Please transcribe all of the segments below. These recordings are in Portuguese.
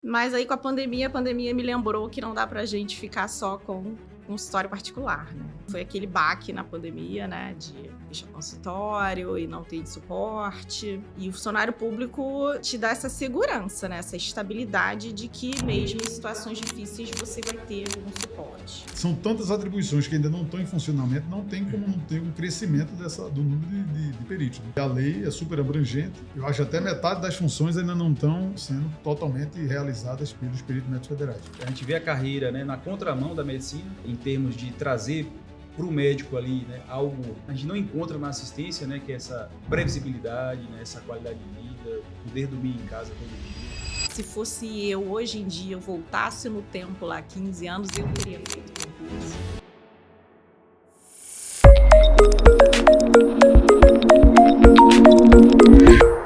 Mas aí com a pandemia me lembrou que não dá pra gente ficar só com consultório particular, né. Foi aquele baque na pandemia, né, de fechar consultório e não ter suporte. E o funcionário público te dá essa segurança, né, essa estabilidade de que mesmo em situações difíceis você vai ter um suporte. São tantas atribuições que ainda não estão em funcionamento, não tem como não ter um crescimento do número de peritos, né? A lei é super abrangente, eu acho que até metade das funções ainda não estão sendo totalmente realizadas pelos peritos médicos federais. A gente vê a carreira, né, na contramão da medicina, em termos de trazer para o médico ali, né, algo que a gente não encontra na assistência, né, que é essa previsibilidade, né, essa qualidade de vida, poder dormir em casa todo dia. Se fosse eu hoje em dia, eu voltasse no tempo lá 15 anos, eu teria feito concurso.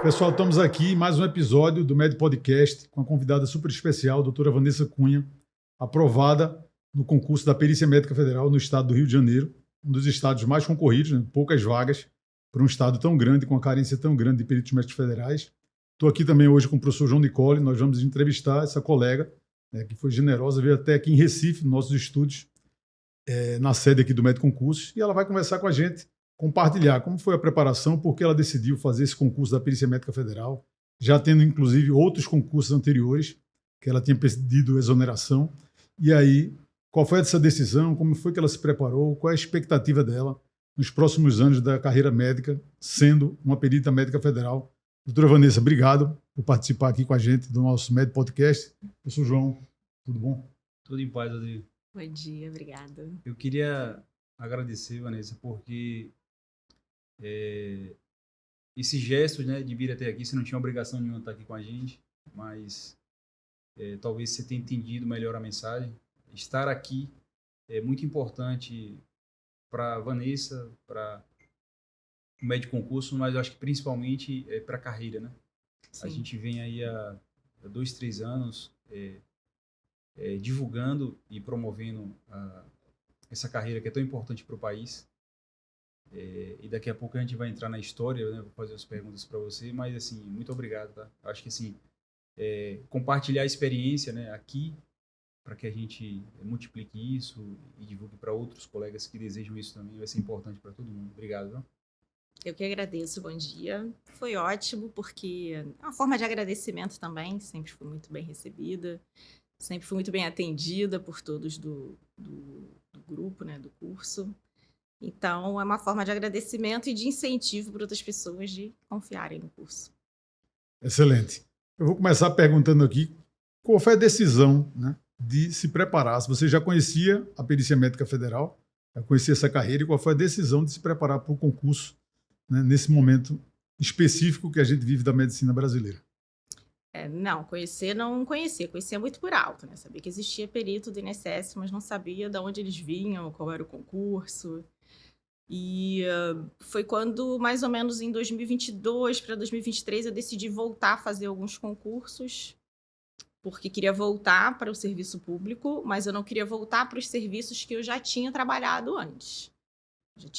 Pessoal, estamos aqui em mais um episódio do Med Podcast com uma convidada super especial, a doutora Vanessa Cunha, aprovada no concurso da Perícia Médica Federal no estado do Rio de Janeiro, um dos estados mais concorridos, né? Poucas vagas para um estado tão grande, com uma carência tão grande de peritos médicos federais. Estou aqui também hoje com o professor João Nicole, nós vamos entrevistar essa colega, né, que foi generosa, veio até aqui em Recife, nos nossos estúdios, na sede aqui do Med Concursos, e ela vai conversar com a gente, compartilhar como foi a preparação, por que ela decidiu fazer esse concurso da Perícia Médica Federal, já tendo inclusive outros concursos anteriores, que ela tinha pedido exoneração, e aí, qual foi essa decisão, como foi que ela se preparou, qual é a expectativa dela nos próximos anos da carreira médica, sendo uma perita médica federal. Doutora Vanessa, obrigado por participar aqui com a gente do nosso Med Podcast. Eu sou o João, tudo bom? Tudo em paz, Rodrigo. Bom dia, obrigada. Eu queria agradecer, Vanessa, porque esse gesto, né, de vir até aqui, você não tinha obrigação nenhuma de estar aqui com a gente, mas talvez você tenha entendido melhor a mensagem. Estar aqui é muito importante para Vanessa, para o médio concurso, mas eu acho que principalmente para a carreira, né? Sim. A gente vem aí há 2, 3 anos divulgando e promovendo essa carreira que é tão importante para o país. E daqui a pouco a gente vai entrar na história, né? Vou fazer as perguntas para você, mas assim, muito obrigado, tá? Acho que assim, compartilhar a experiência, né, aqui, para que a gente multiplique isso e divulgue para outros colegas que desejam isso também, vai ser importante para todo mundo. Obrigado, viu? Eu que agradeço, bom dia. Foi ótimo, porque é uma forma de agradecimento também, sempre fui muito bem recebida, sempre fui muito bem atendida por todos do grupo, né, do curso. Então, é uma forma de agradecimento e de incentivo para outras pessoas de confiarem no curso. Excelente. Eu vou começar perguntando aqui qual foi a decisão, né, de se preparar. Se você já conhecia a Perícia Médica Federal, já conhecia essa carreira, e qual foi a decisão de se preparar para o concurso, né, nesse momento específico que a gente vive da medicina brasileira? Não, conhecia muito por alto, né? Sabia que existia perito do INSS, mas não sabia de onde eles vinham, qual era o concurso. E foi quando, mais ou menos em 2022 para 2023, eu decidi voltar a fazer alguns concursos, porque queria voltar para o serviço público, mas eu não queria voltar para os serviços que eu já tinha trabalhado antes. Já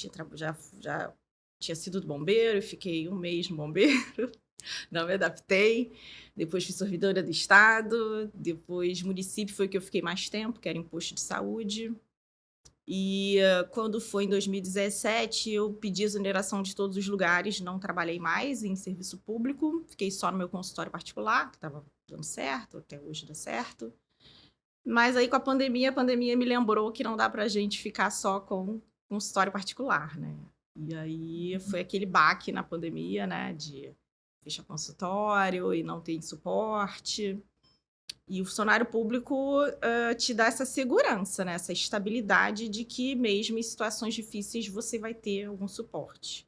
tinha sido do bombeiro, fiquei um mês no bombeiro, não me adaptei. Depois fui servidora do estado, depois município foi que eu fiquei mais tempo, que era imposto de saúde. E quando foi em 2017, eu pedi exoneração de todos os lugares, não trabalhei mais em serviço público, fiquei só no meu consultório particular, que estava dando certo, até hoje dá certo. Mas aí com a pandemia me lembrou que não dá pra gente ficar só com consultório particular, né? E aí foi aquele baque na pandemia, né, de fechar consultório e não ter suporte. E o funcionário público te dá essa segurança, né? Essa estabilidade de que mesmo em situações difíceis você vai ter algum suporte.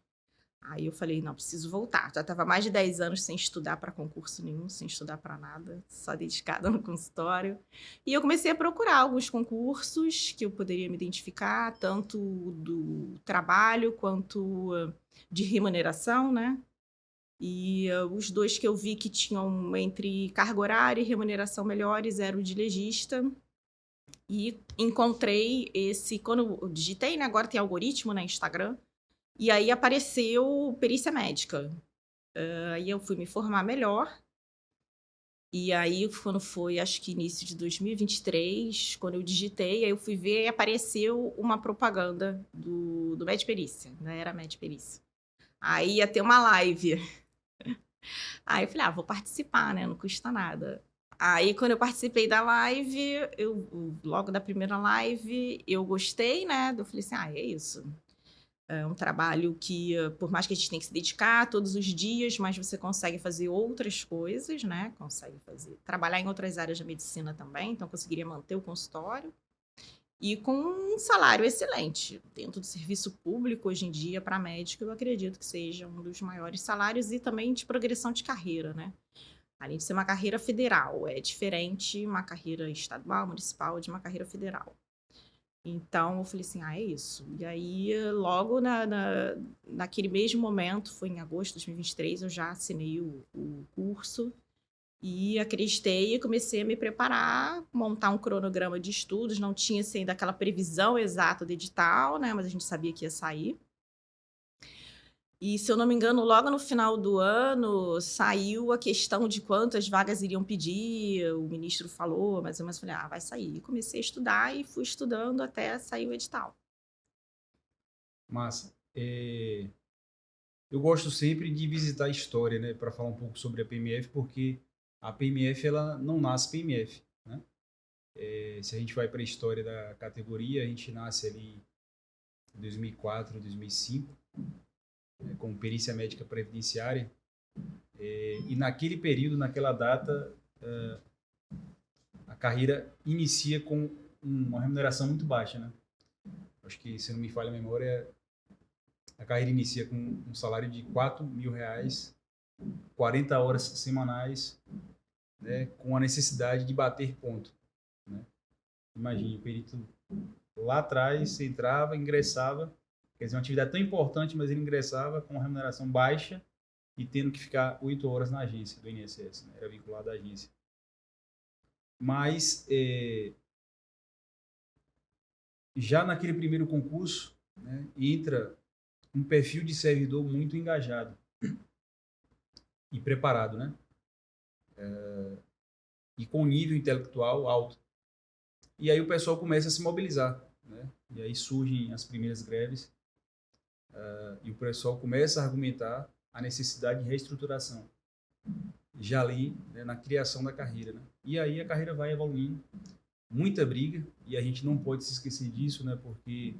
Aí eu falei, não, preciso voltar. Já estava mais de 10 anos sem estudar para concurso nenhum, sem estudar para nada, só dedicada no consultório. E eu comecei a procurar alguns concursos que eu poderia me identificar, tanto do trabalho quanto de remuneração, né? E os dois que eu vi que tinham entre carga horária e remuneração melhores era o de legista. E encontrei esse, quando eu digitei, né? Agora tem algoritmo no Instagram. E aí apareceu perícia médica. Aí eu fui me formar melhor. E aí, quando foi, acho que início de 2023, quando eu digitei, aí eu fui ver e apareceu uma propaganda do MedPerícia, né? Era MedPerícia. Aí ia ter uma live. Aí eu falei, vou participar, né? Não custa nada. Aí, quando eu participei da live, logo da primeira live, eu gostei, né? Eu falei assim, é isso. É um trabalho que, por mais que a gente tenha que se dedicar todos os dias, mas você consegue fazer outras coisas, né? Consegue trabalhar em outras áreas da medicina também, então eu conseguiria manter o consultório. E com um salário excelente. Dentro do serviço público, hoje em dia, para médico, eu acredito que seja um dos maiores salários e também de progressão de carreira, né? Além de ser uma carreira federal, é diferente uma carreira estadual, municipal, de uma carreira federal. Então, eu falei assim, é isso. E aí, logo naquele mesmo momento, foi em agosto de 2023, eu já assinei o curso e acreditei e comecei a me preparar, montar um cronograma de estudos. Não tinha assim, ainda aquela previsão exata do edital, né? Mas a gente sabia que ia sair. E, se eu não me engano, logo no final do ano, saiu a questão de quantas vagas iriam pedir. O ministro falou, mais ou menos, falei, vai sair. E comecei a estudar e fui estudando até sair o edital. Massa. Eu gosto sempre de visitar a história, né, para falar um pouco sobre a PMF, porque a PMF ela não nasce PMF, né? Se a gente vai para a história da categoria, a gente nasce ali em 2004, 2005, né, com perícia médica previdenciária, e naquele período, naquela data, a carreira inicia com uma remuneração muito baixa, né? Acho que, se não me falha a memória, a carreira inicia com um salário de R$4.000, 40 horas semanais, né, com a necessidade de bater ponto, né? Imagine, o perito lá atrás, você entrava, ingressava, quer dizer, uma atividade tão importante, mas ele ingressava com uma remuneração baixa e tendo que ficar 8 horas na agência do INSS, né? Era vinculado à agência. Mas, já naquele primeiro concurso, né, entra um perfil de servidor muito engajado e preparado, né? E com nível intelectual alto. E aí o pessoal começa a se mobilizar, né? E aí surgem as primeiras greves, e o pessoal começa a argumentar a necessidade de reestruturação, já ali, né, na criação da carreira, né? E aí a carreira vai evoluindo, muita briga, e a gente não pode se esquecer disso, né? Porque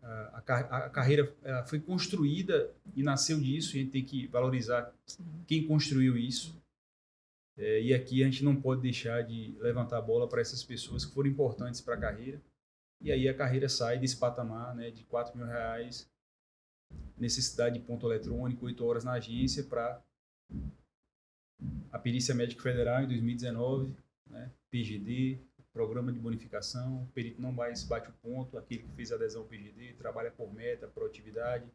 a carreira foi construída e nasceu disso, e a gente tem que valorizar quem construiu isso. E aqui a gente não pode deixar de levantar a bola para essas pessoas que foram importantes para a carreira. E aí a carreira sai desse patamar, né, de R$4.000, necessidade de ponto eletrônico, 8 horas na agência, para a Perícia Médica Federal em 2019, né, PGD, Programa de Bonificação, o perito não mais bate o ponto, aquele que fez adesão ao PGD, trabalha por meta, por atividade.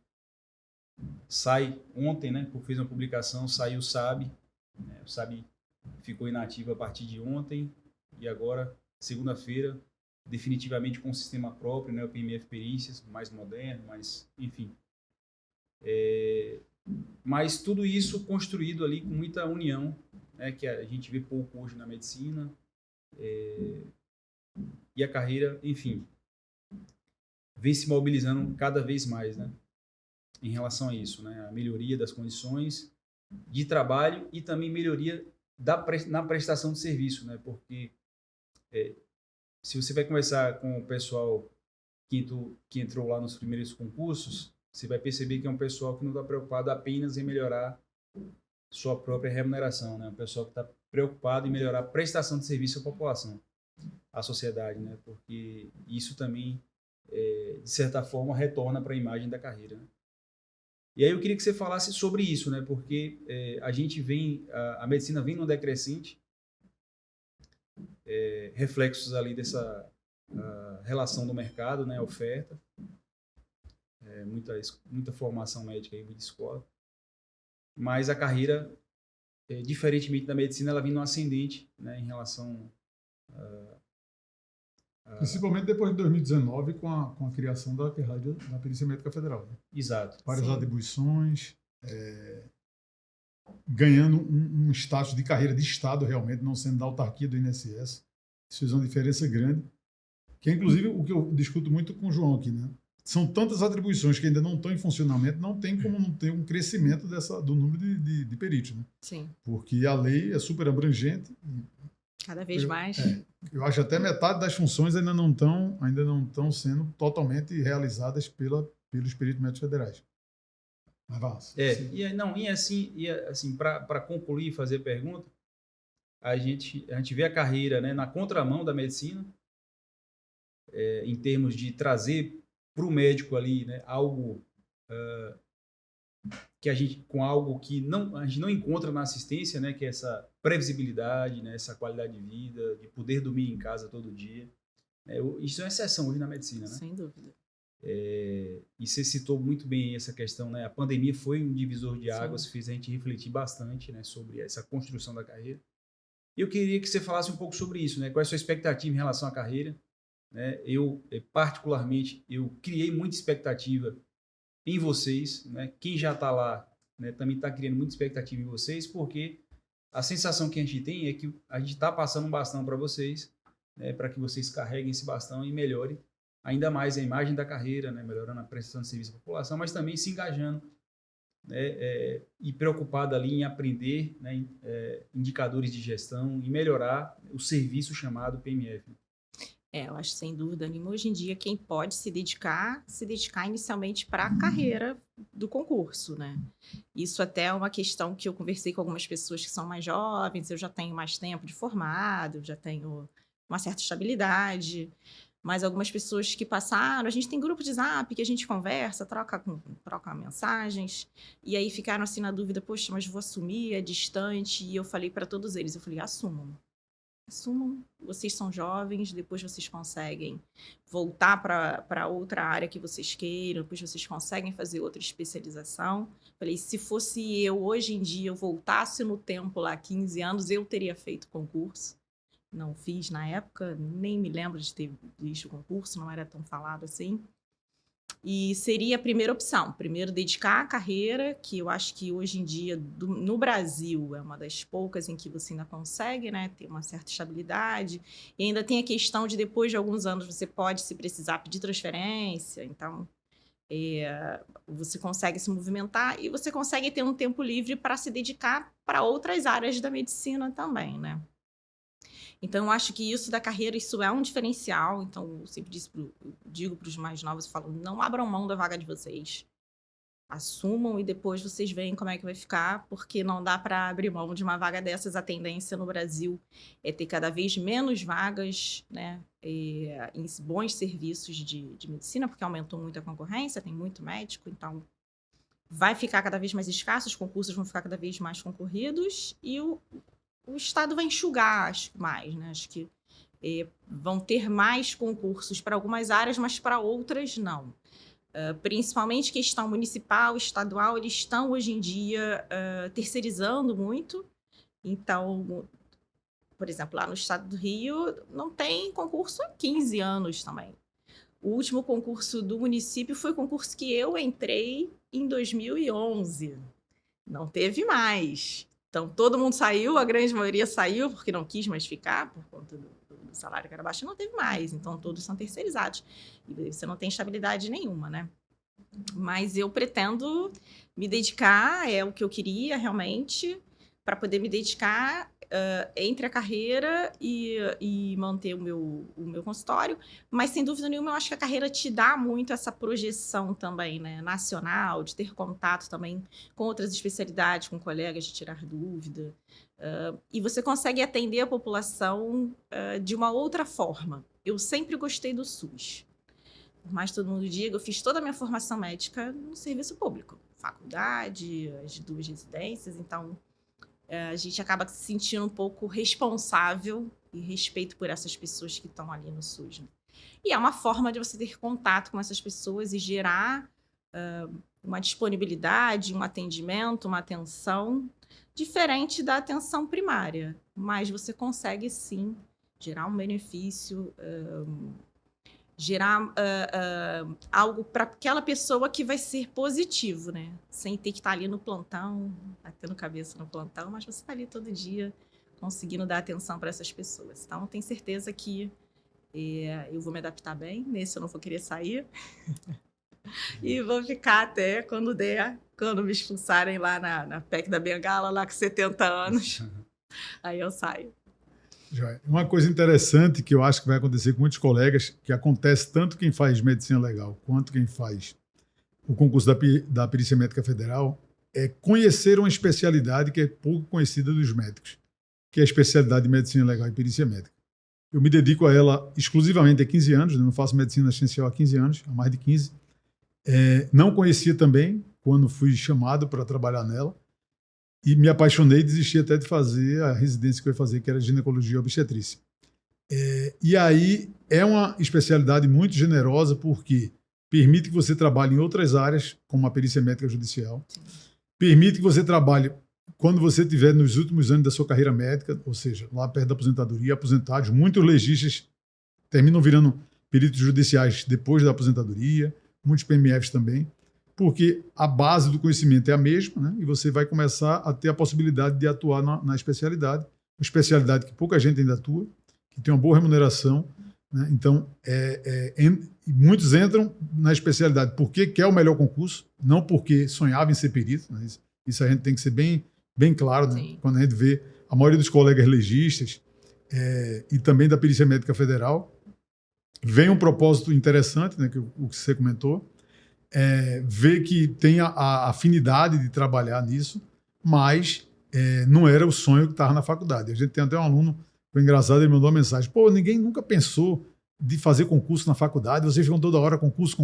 Sai ontem, né, fez uma publicação, saiu o SAB, né, o SAB ficou inativo a partir de ontem, e agora, segunda-feira, definitivamente com um sistema próprio, né, o PMF Perícias, mais moderno, mais, enfim. Mas tudo isso construído ali com muita união, né, que a gente vê pouco hoje na medicina, e a carreira, enfim, vem se mobilizando cada vez mais, né, em relação a isso, né, a melhoria das condições de trabalho e também melhoria na prestação de serviço, né, porque se você vai conversar com o pessoal que entrou lá nos primeiros concursos, você vai perceber que é um pessoal que não está preocupado apenas em melhorar sua própria remuneração, né? Um pessoal que está preocupado em melhorar a prestação de serviço à população, à sociedade, né? Porque isso também, de certa forma, retorna para a imagem da carreira, né? E aí eu queria que você falasse sobre isso, né? Porque a gente vem, a medicina vem num decrescente, reflexos ali dessa relação do mercado, né? Oferta, muita formação médica aí de escola, mas a carreira, diferentemente da medicina, ela vem no ascendente, né? Em relação principalmente depois de 2019, com a criação da Perícia Médica Federal, né? Exato. Várias Sim. atribuições, ganhando um status de carreira de Estado, realmente, não sendo da autarquia do INSS. Isso fez uma diferença grande, que é, inclusive, o que eu discuto muito com o João aqui, né? São tantas atribuições que ainda não estão em funcionamento, não tem como não ter um crescimento do número de peritos, né? Sim. Porque a lei é super abrangente. Cada vez mais. Eu acho que até metade das funções ainda não estão sendo totalmente realizadas pelos peritos médicos federais. Mas vá. E assim para concluir e fazer pergunta, a gente vê a carreira, né, na contramão da medicina, em termos de trazer para o médico ali, né, algo que a gente não encontra na assistência, né, que é essa previsibilidade, né, essa qualidade de vida, de poder dormir em casa todo dia. Isso é uma exceção hoje na medicina, né? Sem dúvida. E você citou muito bem essa questão, né? A pandemia foi um divisor de águas, fez a gente refletir bastante, né, sobre essa construção da carreira. E eu queria que você falasse um pouco sobre isso, né? Qual é a sua expectativa em relação à carreira? Né? Particularmente, eu criei muita expectativa em vocês, né? Quem já está lá, né, também está criando muita expectativa em vocês, porque a sensação que a gente tem é que a gente está passando um bastão para vocês, né, para que vocês carreguem esse bastão e melhorem ainda mais a imagem da carreira, né, melhorando a prestação de serviço à população, mas também se engajando, né, e preocupado ali em aprender, né, indicadores de gestão e melhorar o serviço chamado PMF. Eu acho sem dúvida nenhuma, hoje em dia, quem pode se dedicar inicialmente para a carreira do concurso, né? Isso até é uma questão que eu conversei com algumas pessoas que são mais jovens, eu já tenho mais tempo de formado, já tenho uma certa estabilidade, mas algumas pessoas que passaram, a gente tem grupo de Zap que a gente conversa, troca mensagens, e aí ficaram assim na dúvida, poxa, mas vou assumir, é distante, e eu falei para todos eles, assumam, vocês são jovens, depois vocês conseguem voltar para outra área que vocês queiram, depois vocês conseguem fazer outra especialização. Falei, se fosse eu, hoje em dia, eu voltasse no tempo lá, 15 anos, eu teria feito concurso. Não fiz na época, nem me lembro de ter visto o concurso, não era tão falado assim. E seria a primeira opção. Primeiro, dedicar a carreira, que eu acho que hoje em dia, no Brasil, é uma das poucas em que você ainda consegue, né, ter uma certa estabilidade. E ainda tem a questão de, depois de alguns anos, você pode, se precisar, pedir transferência. Então, você consegue se movimentar e você consegue ter um tempo livre para se dedicar para outras áreas da medicina também, né? Então, eu acho que isso da carreira, isso é um diferencial. Então, eu sempre digo para os mais novos, eu falo, não abram mão da vaga de vocês. Assumam e depois vocês veem como é que vai ficar, porque não dá para abrir mão de uma vaga dessas. A tendência no Brasil é ter cada vez menos vagas, né, em bons serviços de medicina, porque aumentou muito a concorrência, tem muito médico, então vai ficar cada vez mais escasso, os concursos vão ficar cada vez mais concorridos e o Estado vai enxugar, acho mais, né? Acho que vão ter mais concursos para algumas áreas, mas para outras não. Principalmente questão municipal, estadual, eles estão hoje em dia terceirizando muito. Então, por exemplo, lá no estado do Rio, não tem concurso há 15 anos também. O último concurso do município foi o concurso que eu entrei em 2011. Não teve mais. Então, todo mundo saiu, a grande maioria saiu porque não quis mais ficar, por conta do salário que era baixo, não teve mais. Então, todos são terceirizados. E você não tem estabilidade nenhuma, né? Mas eu pretendo me dedicar, é o que eu queria realmente, para poder me dedicar entre a carreira e manter o meu consultório. Mas, sem dúvida nenhuma, eu acho que a carreira te dá muito essa projeção também, né, nacional, de ter contato também com outras especialidades, com colegas, de tirar dúvida. E você consegue atender a população de uma outra forma. Eu sempre gostei do SUS. Por mais que todo mundo diga, eu fiz toda a minha formação médica no serviço público. Faculdade, as 2 residências, então a gente acaba se sentindo um pouco responsável e respeito por essas pessoas que estão ali no SUS. Né? E é uma forma de você ter contato com essas pessoas e gerar uma disponibilidade, um atendimento, uma atenção diferente da atenção primária. Mas você consegue, sim, gerar um benefício gerar algo para aquela pessoa que vai ser positivo, né? Sem ter que estar ali no plantão, batendo cabeça no plantão, mas você está ali todo dia conseguindo dar atenção para essas pessoas. Então, tenho certeza que eu vou me adaptar bem, nesse eu não vou querer sair. E vou ficar até quando me expulsarem lá na PEC da Bengala, lá com 70 anos. Aí eu saio. Uma coisa interessante que eu acho que vai acontecer com muitos colegas, que acontece tanto quem faz medicina legal quanto quem faz o concurso da Perícia Médica Federal, é conhecer uma especialidade que é pouco conhecida dos médicos, que é a especialidade de medicina legal e perícia médica. Eu me dedico a ela exclusivamente há 15 anos, não faço medicina assistencial há 15 anos, há mais de 15. Não conhecia também quando fui chamado para trabalhar nela. E me apaixonei e desisti até de fazer a residência que eu ia fazer, que era ginecologia e obstetrícia. E aí é uma especialidade muito generosa porque permite que você trabalhe em outras áreas, como a perícia médica judicial. Sim. Permite que você trabalhe quando você estiver nos últimos anos da sua carreira médica, ou seja, lá perto da aposentadoria, aposentados. Muitos legistas terminam virando peritos judiciais depois da aposentadoria, muitos PMFs também, porque a base do conhecimento é a mesma, né? E você vai começar a ter a possibilidade de atuar na especialidade, uma especialidade que pouca gente ainda atua, que tem uma boa remuneração, né? Então, muitos entram na especialidade porque quer o melhor concurso, não porque sonhava em ser perito, né? Isso a gente tem que ser bem, bem claro, né? Quando a gente vê a maioria dos colegas legistas e também da Perícia Médica Federal, vem um propósito interessante, né? O que você comentou, ver que tem a afinidade de trabalhar nisso, mas não era o sonho que estava na faculdade. A gente tem até um aluno, foi engraçado, ele mandou uma mensagem: pô, ninguém nunca pensou de fazer concurso na faculdade, vocês ficam toda hora concurso,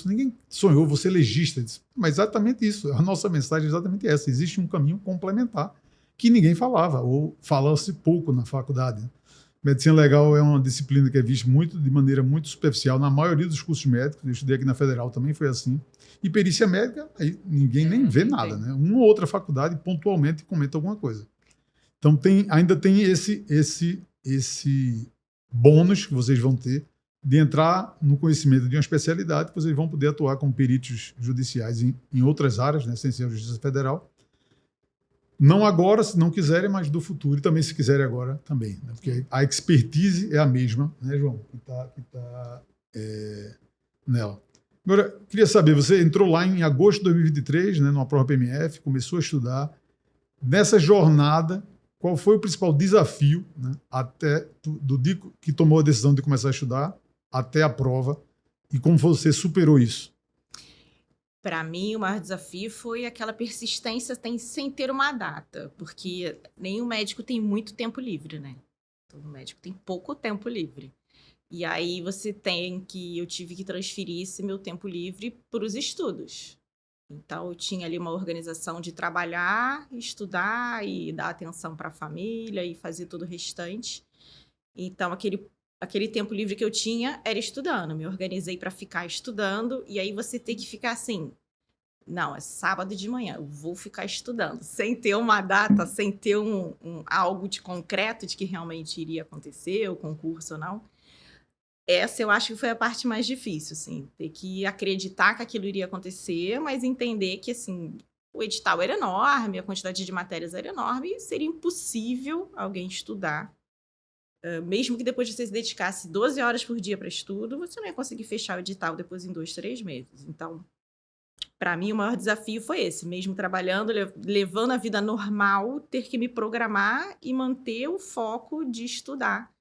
ninguém sonhou, você é legista. Mas exatamente isso, a nossa mensagem é exatamente essa: existe um caminho complementar que ninguém falava, ou falava-se pouco na faculdade. Medicina legal é uma disciplina que é vista de maneira muito superficial na maioria dos cursos médicos. Eu estudei aqui na Federal, também foi assim. E perícia médica, aí ninguém nem vê nada, né? Uma ou outra faculdade pontualmente comenta alguma coisa. Então ainda tem esse bônus que vocês vão ter de entrar no conhecimento de uma especialidade, que vocês vão poder atuar como peritos judiciais em outras áreas, né, sem ser a Justiça Federal. Não agora, se não quiserem, mas do futuro, e também se quiserem agora também. Né? Porque a expertise é a mesma, né, João? Que tá nela. Agora, queria saber, você entrou lá em agosto de 2023, né, numa prova PMF, começou a estudar. Nessa jornada, qual foi o principal desafio, né, até do dia que tomou a decisão de começar a estudar até a prova, e como você superou isso? Para mim, o maior desafio foi aquela persistência sem ter uma data, porque nenhum médico tem muito tempo livre, né? Todo médico tem pouco tempo livre. E aí eu tive que transferir esse meu tempo livre para os estudos. Então, eu tinha ali uma organização de trabalhar, estudar e dar atenção para a família e fazer todo o restante. Então, aquele tempo livre que eu tinha era estudando. Me organizei para ficar estudando, e aí você tem que ficar assim: não, é sábado de manhã, eu vou ficar estudando, sem ter uma data, sem ter algo de concreto de que realmente iria acontecer, o concurso ou não. Essa eu acho que foi a parte mais difícil, assim, ter que acreditar que aquilo iria acontecer, mas entender que, assim, o edital era enorme, a quantidade de matérias era enorme e seria impossível alguém estudar. Mesmo que depois de você se dedicasse 12 horas por dia para estudo, você não ia conseguir fechar o edital depois em 2, 3 meses. Então, para mim, o maior desafio foi esse, mesmo trabalhando, levando a vida normal, ter que me programar e manter o foco de estudar.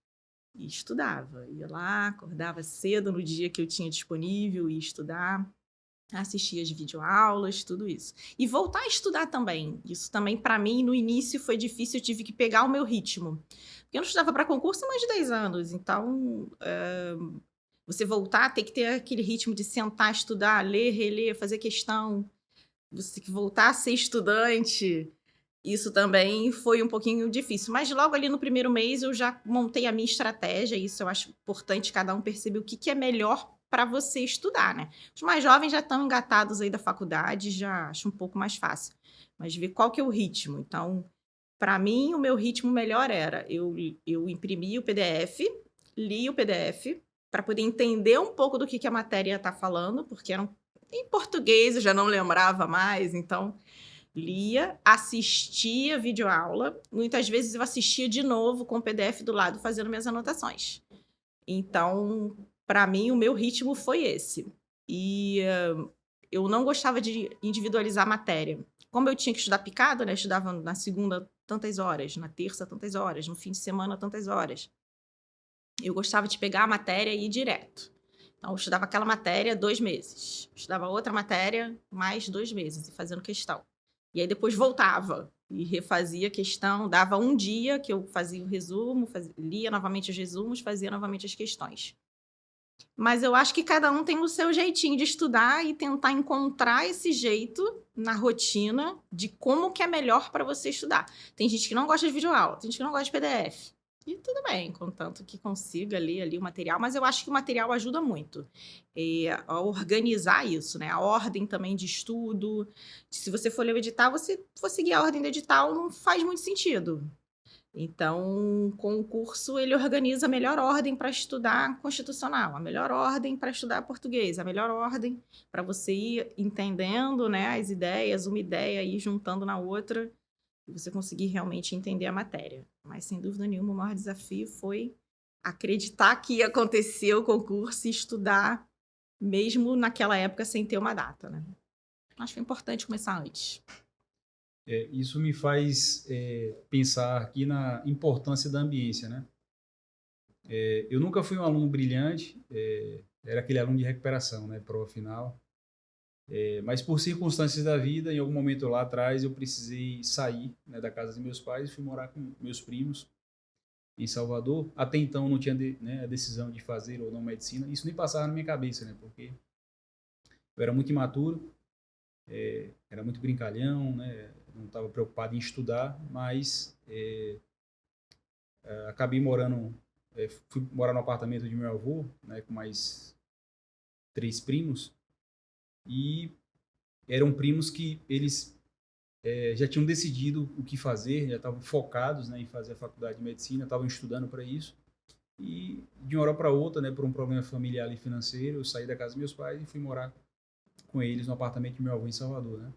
E estudava, ia lá, acordava cedo no dia que eu tinha disponível, ia estudar, assistia as videoaulas, tudo isso. E voltar a estudar também. Isso também, para mim, no início foi difícil, eu tive que pegar o meu ritmo. Porque eu não estudava para concurso há mais de 10 anos, então você voltar, ter que ter aquele ritmo de sentar, estudar, ler, reler, fazer questão, você que voltar a ser estudante, isso também foi um pouquinho difícil. Mas logo ali no primeiro mês eu já montei a minha estratégia, isso eu acho importante cada um perceber o que é melhor para você estudar, né? Os mais jovens já estão engatados aí da faculdade, já acho um pouco mais fácil. Mas ver qual que é o ritmo. Então, para mim, o meu ritmo melhor era eu imprimia o PDF, lia o PDF, para poder entender um pouco do que a matéria está falando, porque eram em português, eu já não lembrava mais, então lia, assistia videoaula, muitas vezes eu assistia de novo com o PDF do lado, fazendo minhas anotações. Então, para mim, o meu ritmo foi esse. E eu não gostava de individualizar a matéria. Como eu tinha que estudar picado, né? Eu estudava na segunda tantas horas, na terça tantas horas, no fim de semana tantas horas. Eu gostava de pegar a matéria e ir direto. Então, eu estudava aquela matéria 2 meses. Eu estudava outra matéria mais 2 meses, e fazendo questão. E aí depois voltava e refazia a questão. Dava um dia que eu fazia o resumo, lia novamente os resumos, fazia novamente as questões. Mas eu acho que cada um tem o seu jeitinho de estudar e tentar encontrar esse jeito na rotina de como que é melhor para você estudar. Tem gente que não gosta de videoaula, tem gente que não gosta de PDF. E tudo bem, contanto que consiga ler ali o material, mas eu acho que o material ajuda muito a organizar isso, né? A ordem também de estudo. Se você for ler o edital, você for seguir a ordem do edital, não faz muito sentido. Então, com o curso, ele organiza a melhor ordem para estudar constitucional, a melhor ordem para estudar português, a melhor ordem para você ir entendendo, né, as ideias, uma ideia e ir juntando na outra, e você conseguir realmente entender a matéria. Mas, sem dúvida nenhuma, o maior desafio foi acreditar que ia acontecer o concurso e estudar, mesmo naquela época, sem ter uma data, né? Acho que é importante começar antes. Isso me faz pensar aqui na importância da ambiência, né? Eu nunca fui um aluno brilhante, era aquele aluno de recuperação, né? Prova final. Mas por circunstâncias da vida, em algum momento lá atrás, eu precisei sair, né, da casa dos meus pais e fui morar com meus primos em Salvador. Até então não tinha a decisão de fazer ou não medicina. Isso nem passava na minha cabeça, né? Porque eu era muito imaturo, era muito brincalhão, né? Não estava preocupado em estudar, mas acabei fui morar no apartamento de meu avô, né, com mais 3 primos, e eram primos que eles já tinham decidido o que fazer, já estavam focados, né, em fazer a faculdade de medicina, estavam estudando para isso, e de uma hora para outra, né, por um problema familiar e financeiro, eu saí da casa dos meus pais e fui morar com eles no apartamento de meu avô em Salvador, né.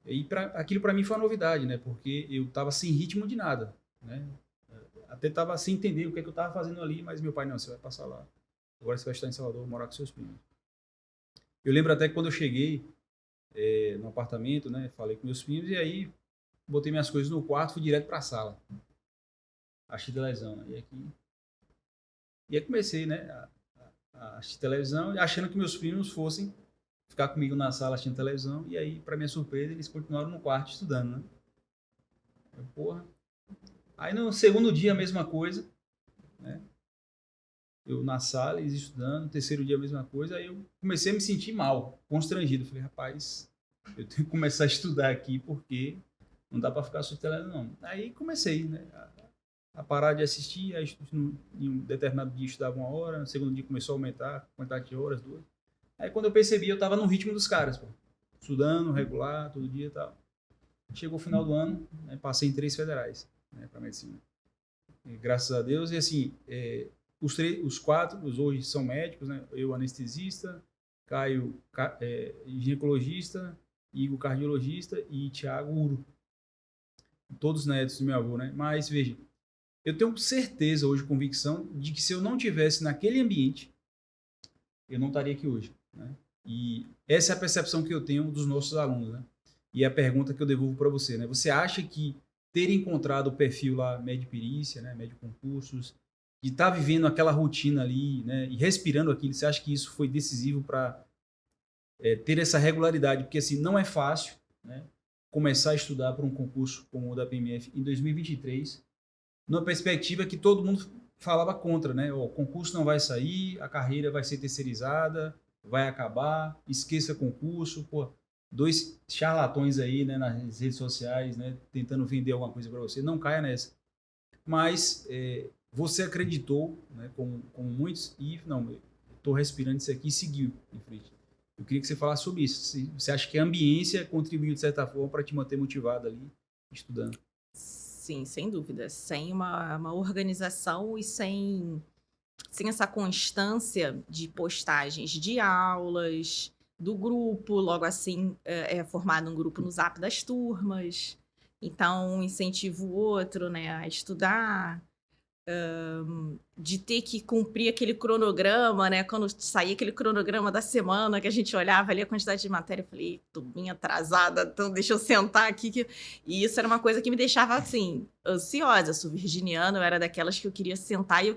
E aquilo para mim foi uma novidade, né? Porque eu estava sem ritmo de nada, né? Até estava sem entender o que eu estava fazendo ali, mas meu pai, não, você vai passar lá. Agora você vai estar em Salvador, morar com seus primos. Eu lembro até que quando eu cheguei no apartamento, né? Falei com meus primos e aí botei minhas coisas no quarto, fui direto para a sala. Achei televisão, né? E aí comecei, né? A assistir televisão, achando que meus primos fossem ficar comigo na sala assistindo televisão, e aí, para minha surpresa, eles continuaram no quarto estudando, né? Porra. Aí no segundo dia a mesma coisa, né? Eu na sala, eles estudando, no terceiro dia a mesma coisa, aí eu comecei a me sentir mal, constrangido. Falei, rapaz, eu tenho que começar a estudar aqui, porque não dá para ficar assistindo televisão, não. Aí comecei, né? A parar de assistir, aí em um determinado dia estudava 1 hora, no segundo dia começou a aumentar a quantidade de horas, 2. Aí quando eu percebi, eu tava no ritmo dos caras, pô. Estudando, regular, todo dia e tal. Chegou o final do ano, né, passei em 3 federais, né, para medicina. E, graças a Deus, e assim, os 4 hoje são médicos, né? Eu anestesista, Caio ginecologista, Igor cardiologista e Thiago uro. Todos netos do meu avô, né? Mas veja, eu tenho certeza hoje, convicção, de que se eu não tivesse naquele ambiente, eu não estaria aqui hoje, né? E essa é a percepção que eu tenho dos nossos alunos, né? E a pergunta que eu devolvo para você, né? Você acha que ter encontrado o perfil lá, médio perícia, né, médio concursos, de estar vivendo aquela rotina ali, né, e respirando aquilo, você acha que isso foi decisivo para ter essa regularidade? Porque assim, não é fácil, né, começar a estudar para um concurso como o da PMF em 2023, numa perspectiva que todo mundo falava contra, né? O concurso não vai sair, a carreira vai ser terceirizada, vai acabar, esqueça concurso, pô, 2 charlatões aí, né, nas redes sociais, né, tentando vender alguma coisa para você, não caia nessa. Mas você acreditou, né, como muitos, e não, estou respirando isso aqui e seguiu em frente. Eu queria que você falasse sobre isso. Você acha que a ambiência contribuiu, de certa forma, para te manter motivado ali, estudando? Sim, sem dúvida. Sem uma organização e sem sem essa constância de postagens de aulas, do grupo, logo assim é formado um grupo no Zap das turmas, então um incentiva o outro, né, a estudar, de ter que cumprir aquele cronograma, né, quando saía aquele cronograma da semana que a gente olhava ali a quantidade de matéria, eu falei, tô bem atrasada, então deixa eu sentar aqui. E isso era uma coisa que me deixava, assim, ansiosa. Eu sou virginiana, eu era daquelas que eu queria sentar e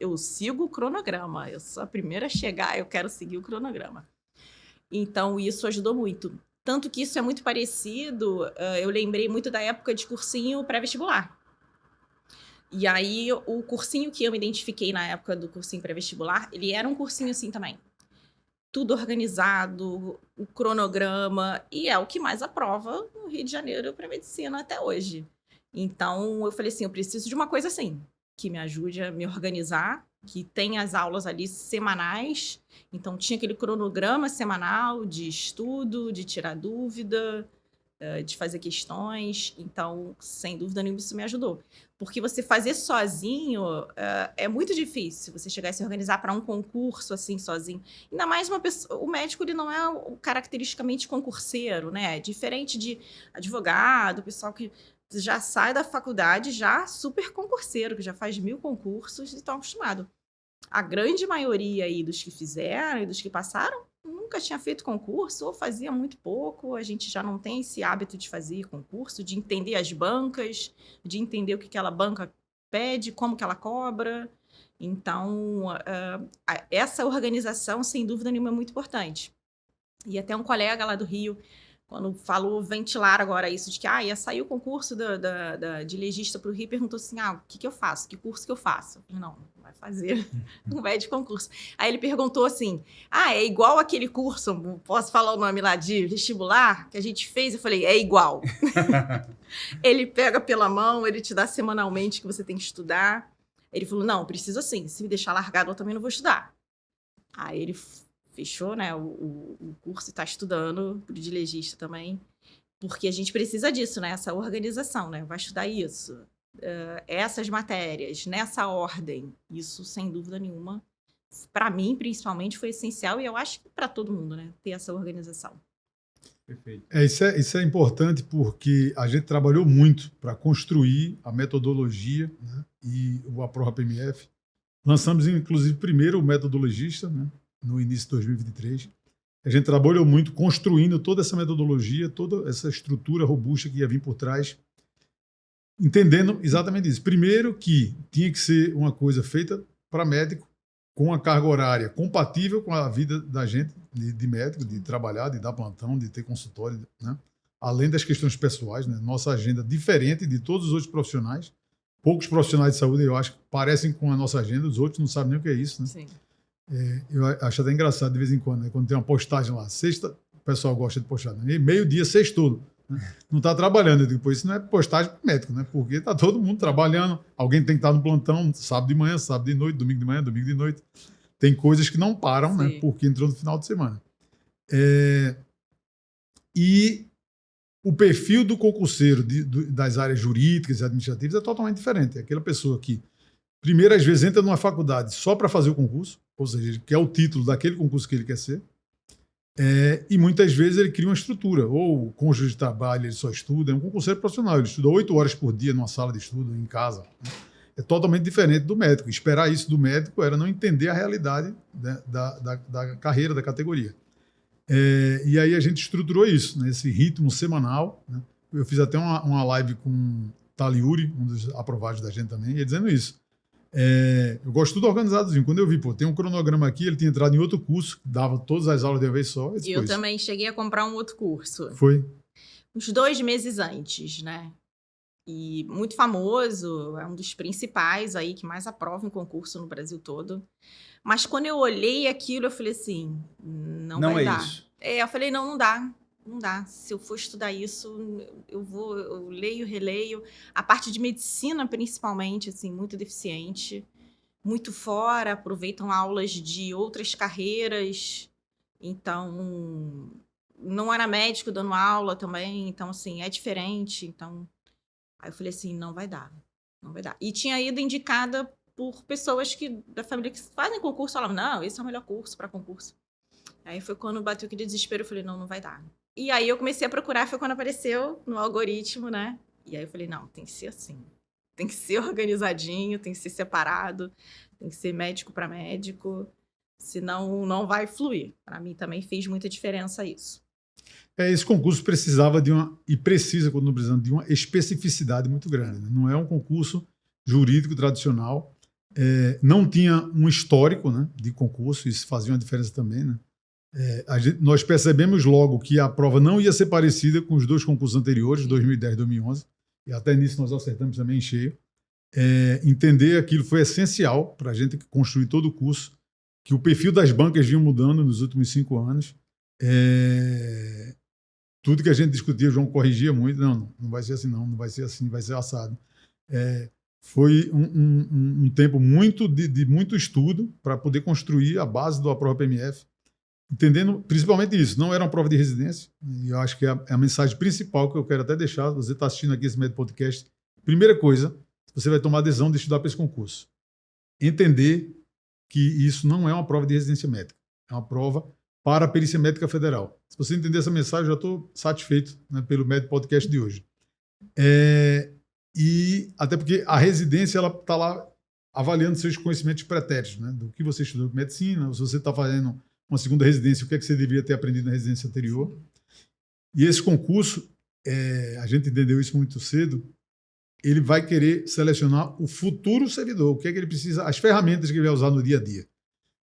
eu sigo o cronograma, eu sou a primeira a chegar, eu quero seguir o cronograma. Então, isso ajudou muito. Tanto que isso é muito parecido, eu lembrei muito da época de cursinho pré-vestibular. E aí, o cursinho que eu me identifiquei na época do cursinho pré-vestibular, ele era um cursinho assim também. Tudo organizado, o cronograma, e é o que mais aprova no Rio de Janeiro para medicina até hoje. Então, eu falei assim, eu preciso de uma coisa assim, que me ajude a me organizar, que tenha as aulas ali semanais. Então, tinha aquele cronograma semanal de estudo, de tirar dúvida, de fazer questões. Então, sem dúvida nenhuma, isso me ajudou. Porque você fazer sozinho é muito difícil. Você chegar e se organizar para um concurso assim sozinho. Ainda mais uma pessoa. O médico ele não é caracteristicamente concurseiro, né? É diferente de advogado, pessoal que já sai da faculdade já super concurseiro, que já faz 1000 concursos e estão acostumados. A grande maioria aí dos que fizeram e dos que passaram nunca tinha feito concurso ou fazia muito pouco. A gente já não tem esse hábito de fazer concurso, de entender as bancas, de entender o que aquela banca pede, como que ela cobra. Então, essa organização, sem dúvida nenhuma, é muito importante. E até um colega lá do Rio, quando falou, ventilar agora isso, de que ia sair o concurso de legista para o Rio, perguntou assim, o que eu faço? Que curso que eu faço? Eu falei, não vai fazer, não vai de concurso. Aí ele perguntou assim, é igual aquele curso, posso falar o nome lá, de vestibular, que a gente fez? Eu falei, é igual. Ele pega pela mão, ele te dá semanalmente que você tem que estudar. Ele falou, não, preciso assim, se me deixar largado, eu também não vou estudar. Aí ele fechou, né, o curso e está estudando de legista também, porque a gente precisa disso, né, essa organização, né, vai estudar isso, essas matérias, nessa ordem, isso sem dúvida nenhuma, para mim principalmente foi essencial e eu acho que para todo mundo, né, ter essa organização. Perfeito. Isso é importante porque a gente trabalhou muito para construir a metodologia, né, e o Aprova PMF. Lançamos, inclusive, primeiro o metodologista, né, no início de 2023. A gente trabalhou muito construindo toda essa metodologia, toda essa estrutura robusta que ia vir por trás, entendendo exatamente isso. Primeiro que tinha que ser uma coisa feita para médico, com a carga horária compatível com a vida da gente, de médico, de trabalhar, de dar plantão, de ter consultório, né? Além das questões pessoais, né? Nossa agenda diferente de todos os outros profissionais. Poucos profissionais de saúde, eu acho, parecem com a nossa agenda, os outros não sabem nem o que é isso, né? Sim. Eu acho até engraçado de vez em quando, né? Quando tem uma postagem lá, sexta, o pessoal gosta de postar, né? Meio-dia, sextou, né? Não está trabalhando. Eu digo, pô, isso não é postagem para médico, né? Porque está todo mundo trabalhando, alguém tem que estar no plantão, sábado de manhã, sábado de noite, domingo de manhã, domingo de noite. Tem coisas que não param, né? Porque entrou no final de semana. E o perfil do concurseiro das áreas jurídicas e administrativas é totalmente diferente. É aquela pessoa que, primeiro, às vezes, entra numa faculdade só para fazer o concurso, ou seja, ele quer o título daquele concurso que ele quer ser, e muitas vezes ele cria uma estrutura, ou o cônjuge de trabalho, ele só estuda, é um concurseiro profissional, ele estuda 8 horas por dia numa sala de estudo, em casa. É totalmente diferente do médico. Esperar isso do médico era não entender a realidade, né, da carreira, da categoria. E aí a gente estruturou isso, né, esse ritmo semanal, né? Eu fiz até uma live com o Taliuri, um dos aprovados da gente também, e ele dizendo isso. Eu gosto tudo organizadozinho. Quando eu vi, tem um cronograma aqui, ele tinha entrado em outro curso, dava todas as aulas de uma vez só. Eu também cheguei a comprar um outro curso. Foi? Uns 2 meses antes, né? E muito famoso, é um dos principais aí, que mais aprova em concurso no Brasil todo. Mas quando eu olhei aquilo, eu falei assim, não vai dar. Isso. Eu falei, não dá. Não dá. Se eu for estudar isso, eu leio, releio. A parte de medicina, principalmente, assim, muito deficiente. Muito fora, aproveitam aulas de outras carreiras. Então, não era médico dando aula também. Então, assim, é diferente. Então, aí eu falei assim, não vai dar. Não vai dar. E tinha ido indicada por pessoas da família que fazem concurso, falavam, não, esse é o melhor curso para concurso. Aí foi quando bateu aquele desespero, eu falei, não vai dar. E aí eu comecei a procurar, foi quando apareceu no algoritmo, né? E aí eu falei, não, tem que ser assim. Tem que ser organizadinho, tem que ser separado, tem que ser médico para médico, senão não vai fluir. Para mim também fez muita diferença isso. Esse concurso precisava e precisa, quando não precisando, de uma especificidade muito grande. Né? Não é um concurso jurídico tradicional, não tinha um histórico, né, de concurso, isso fazia uma diferença também. Né? Nós percebemos logo que a prova não ia ser parecida com os 2 concursos anteriores, 2010 e 2011, e até nisso nós acertamos também em cheio. Entender aquilo foi essencial para a gente construir todo o curso, que o perfil das bancas vinha mudando nos últimos 5 anos. Tudo que a gente discutia, o João corrigia muito, não vai ser assim, não vai ser assim, vai ser assado. Foi um tempo de muito estudo para poder construir a base do Aprova PMF, entendendo principalmente isso, não era uma prova de residência, e eu acho que é a mensagem principal que eu quero até deixar, você está assistindo aqui esse Med Podcast, primeira coisa, você vai tomar a decisão de estudar para esse concurso. Entender que isso não é uma prova de residência médica, é uma prova para a Perícia Médica Federal. Se você entender essa mensagem, eu já estou satisfeito, né, pelo Med Podcast de hoje. E até porque a residência ela está lá avaliando seus conhecimentos pretéritos, né, do que você estudou de medicina, se você está fazendo uma segunda residência, o que é que você deveria ter aprendido na residência anterior. E esse concurso, a gente entendeu isso muito cedo, ele vai querer selecionar o futuro servidor, o que é que ele precisa, as ferramentas que ele vai usar no dia a dia.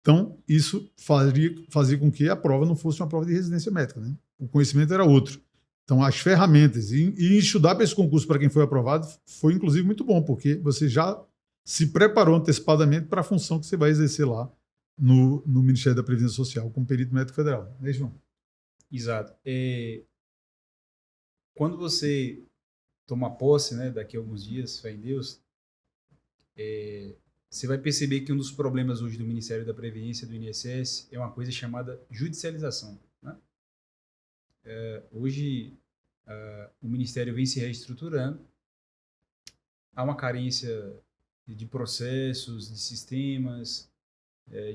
Então, isso fazia com que a prova não fosse uma prova de residência médica, né? O conhecimento era outro. Então, as ferramentas, e estudar para esse concurso, para quem foi aprovado, foi inclusive muito bom, porque você já se preparou antecipadamente para a função que você vai exercer lá no Ministério da Previdência Social, como perito médico federal. Não é isso, João? Exato. Quando você toma posse, né, daqui a alguns dias, fé em Deus, você vai perceber que um dos problemas hoje do Ministério da Previdência, do INSS, é uma coisa chamada judicialização. Né? Hoje, o Ministério vem se reestruturando, há uma carência de processos, de sistemas,